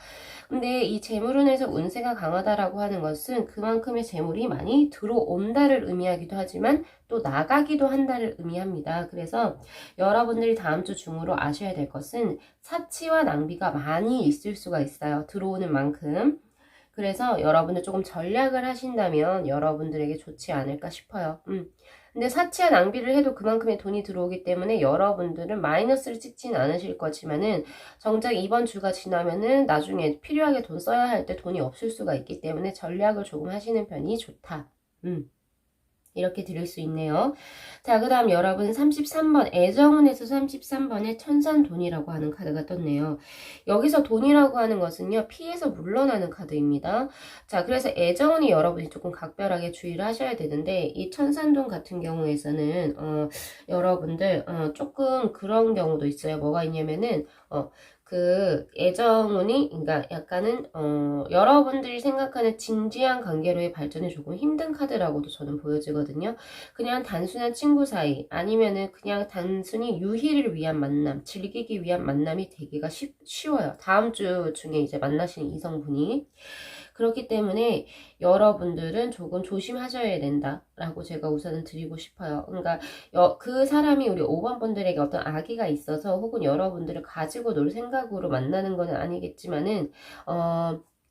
근데 이 재물운에서 운세가 강하다라고 하는 것은 그만큼의 재물이 많이 들어온다를 의미하기도 하지만 또 나가기도 한다를 의미합니다. 그래서 여러분들이 다음 주 중으로 아셔야 될 것은 사치와 낭비가 많이 있을 수가 있어요. 들어오는 만큼. 그래서 여러분들 조금 전략을 하신다면 여러분들에게 좋지 않을까 싶어요. 근데 사치와 낭비를 해도 그만큼의 돈이 들어오기 때문에 여러분들은 마이너스를 찍진 않으실 거지만은 정작 이번 주가 지나면은 나중에 필요하게 돈 써야 할 때 돈이 없을 수가 있기 때문에 전략을 조금 하시는 편이 좋다. 이렇게 드릴 수 있네요. 자, 그 다음 여러분 33번 애정운에서 33번에 천산돈이라고 하는 카드가 떴네요. 여기서 돈이라고 하는 것은요. 피해서 물러나는 카드입니다. 자, 그래서 애정운이 여러분이 조금 각별하게 주의를 하셔야 되는데 이 천산돈 같은 경우에서는 여러분들 조금 그런 경우도 있어요. 뭐가 있냐면은 그 애정운이 그러니까 약간은 여러분들이 생각하는 진지한 관계로의 발전이 조금 힘든 카드라고도 저는 보여지거든요. 그냥 단순한 친구 사이 아니면은 그냥 단순히 유희를 위한 만남, 즐기기 위한 만남이 되기가 쉬워요. 다음 주 중에 이제 만나시는 이성분이. 그렇기 때문에 여러분들은 조금 조심하셔야 된다라고 제가 우선은 드리고 싶어요. 그러니까 그 사람이 우리 5번 분들에게 어떤 악의가 있어서 혹은 여러분들을 가지고 놀 생각으로 만나는 건 아니겠지만은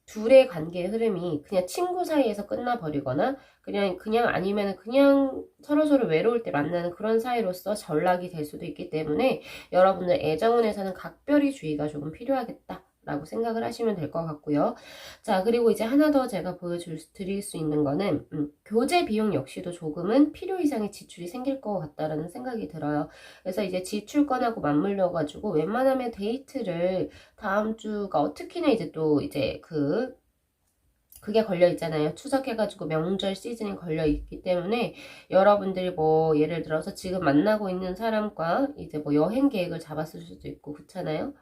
둘의 관계의 흐름이 그냥 친구 사이에서 끝나버리거나 그냥 아니면 그냥 서로서로 외로울 때 만나는 그런 사이로서 전락이 될 수도 있기 때문에 여러분들 애정운에서는 각별히 주의가 조금 필요하겠다. 라고 생각을 하시면 될 것 같고요. 자, 그리고 이제 하나 더 제가 드릴 수 있는 거는 교재 비용 역시도 조금은 필요 이상의 지출이 생길 것 같다라는 생각이 들어요. 그래서 이제 지출권하고 맞물려 가지고 웬만하면 데이트를 다음 주가 특히나 이제 또 이제 그게 걸려 있잖아요. 추석해가지고 명절 시즌이 걸려 있기 때문에 여러분들이 뭐 예를 들어서 지금 만나고 있는 사람과 이제 뭐 여행 계획을 잡았을 수도 있고 그렇잖아요.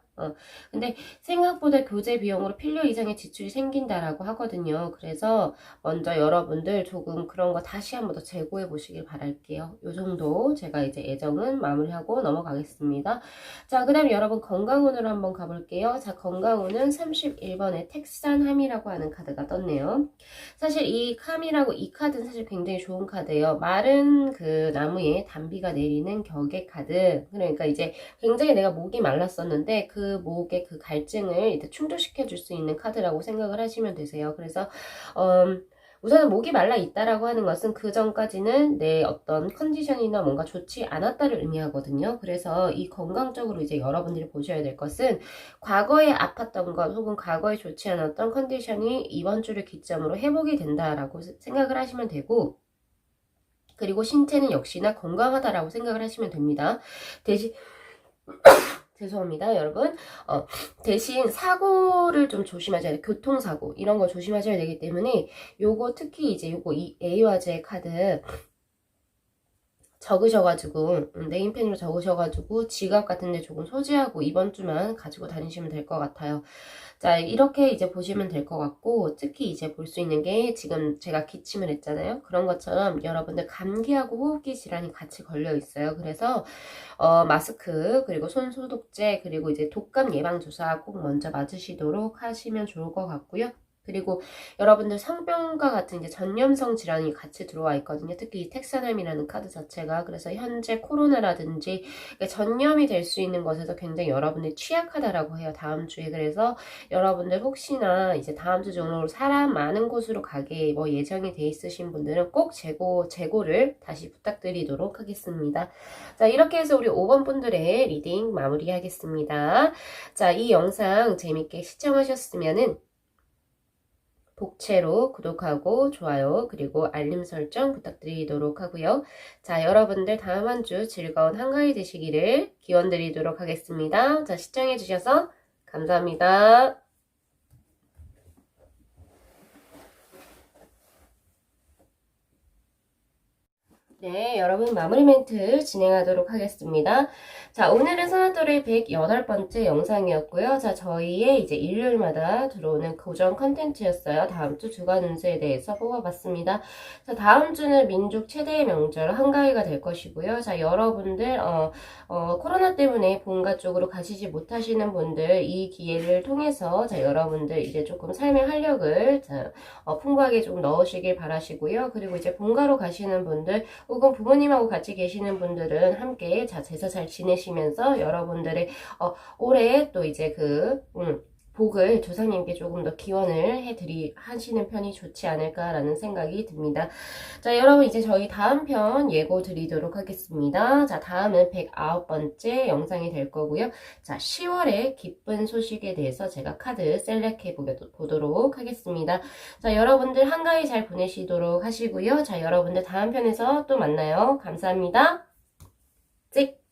근데 생각보다 교재 비용으로 필요 이상의 지출이 생긴다라고 하거든요. 그래서 먼저 여러분들 조금 그런 거 다시 한번 더 재고해 보시길 바랄게요. 요 정도 제가 이제 애정은 마무리하고 넘어가겠습니다. 자, 그 다음 여러분 건강운으로 한번 가볼게요. 자, 건강운은 31번에 택산함이라고 하는 카드가 떴네요. 사실 이 함이라고 이 카드는 사실 굉장히 좋은 카드예요. 마른 그 나무에 단비가 내리는 격의 카드. 그러니까 이제 굉장히 내가 목이 말랐었는데 그 목의 그 갈증을 이제 충족시켜 줄 수 있는 카드라고 생각을 하시면 되세요. 그래서 우선은 목이 말라 있다라고 하는 것은 그 전까지는 내 어떤 컨디션이나 뭔가 좋지 않았다를 의미하거든요. 그래서 이 건강적으로 이제 여러분들이 보셔야 될 것은 과거에 아팠던 것 혹은 과거에 좋지 않았던 컨디션이 이번 주를 기점으로 회복이 된다라고 생각을 하시면 되고 그리고 신체는 역시나 건강하다라고 생각을 하시면 됩니다. 대신 죄송합니다, 여러분. 대신 사고를 좀 조심하셔야 돼요. 교통사고 이런 거 조심하셔야 되기 때문에 요거 특히 이제 요거 이 A화제 카드 적으셔가지고 네임펜으로 적으셔가지고 지갑 같은데 조금 소지하고 이번 주만 가지고 다니시면 될 것 같아요. 자, 이렇게 이제 보시면 될 것 같고 특히 이제 볼 수 있는 게 지금 제가 기침을 했잖아요. 그런 것처럼 여러분들 감기하고 호흡기 질환이 같이 걸려 있어요. 그래서 마스크 그리고 손 소독제 그리고 이제 독감 예방 주사 꼭 먼저 맞으시도록 하시면 좋을 것 같고요. 그리고 여러분들 성병과 같은 이제 전염성 질환이 같이 들어와 있거든요. 특히 이 텍사남이라는 카드 자체가 그래서 현재 코로나라든지 전염이 될 수 있는 것에서 굉장히 여러분들이 취약하다라고 해요. 다음 주에. 그래서 여러분들 혹시나 이제 다음 주 중으로 사람 많은 곳으로 가게 뭐 예정이 돼 있으신 분들은 꼭 재고를 다시 부탁드리도록 하겠습니다. 자, 이렇게 해서 우리 5번 분들의 리딩 마무리하겠습니다. 자, 이 영상 재밌게 시청하셨으면은 복채로 구독하고 좋아요 그리고 알림 설정 부탁드리도록 하고요. 자, 여러분들 다음 한 주 즐거운 한가위 되시기를 기원 드리도록 하겠습니다. 자, 시청해 주셔서 감사합니다. 네, 여러분 마무리 멘트 진행하도록 하겠습니다. 자, 오늘은 선화돌의 108번째 영상이었고요. 자, 저희의 이제 일요일마다 들어오는 고정 컨텐츠였어요. 다음 주 주간 운세에 대해서 뽑아봤습니다. 자, 다음 주는 민족 최대의 명절 한가위가 될 것이고요. 자, 여러분들 코로나 때문에 본가 쪽으로 가시지 못하시는 분들 이 기회를 통해서 자, 여러분들 이제 조금 삶의 활력을 풍부하게 좀 넣으시길 바라시고요. 그리고 이제 본가로 가시는 분들 혹은 부모님하고 같이 계시는 분들은 함께 제사 잘 지내시면서 여러분들의 올해 또 이제 복을 조상님께 조금 더 기원을 하시는 편이 좋지 않을까라는 생각이 듭니다. 자, 여러분 이제 저희 다음 편 예고 드리도록 하겠습니다. 자, 다음은 109번째 영상이 될 거고요. 자, 10월의 기쁜 소식에 대해서 제가 카드 셀렉해 보도록 하겠습니다. 자, 여러분들 한가위 잘 보내시도록 하시고요. 자, 여러분들 다음 편에서 또 만나요. 감사합니다. 찍!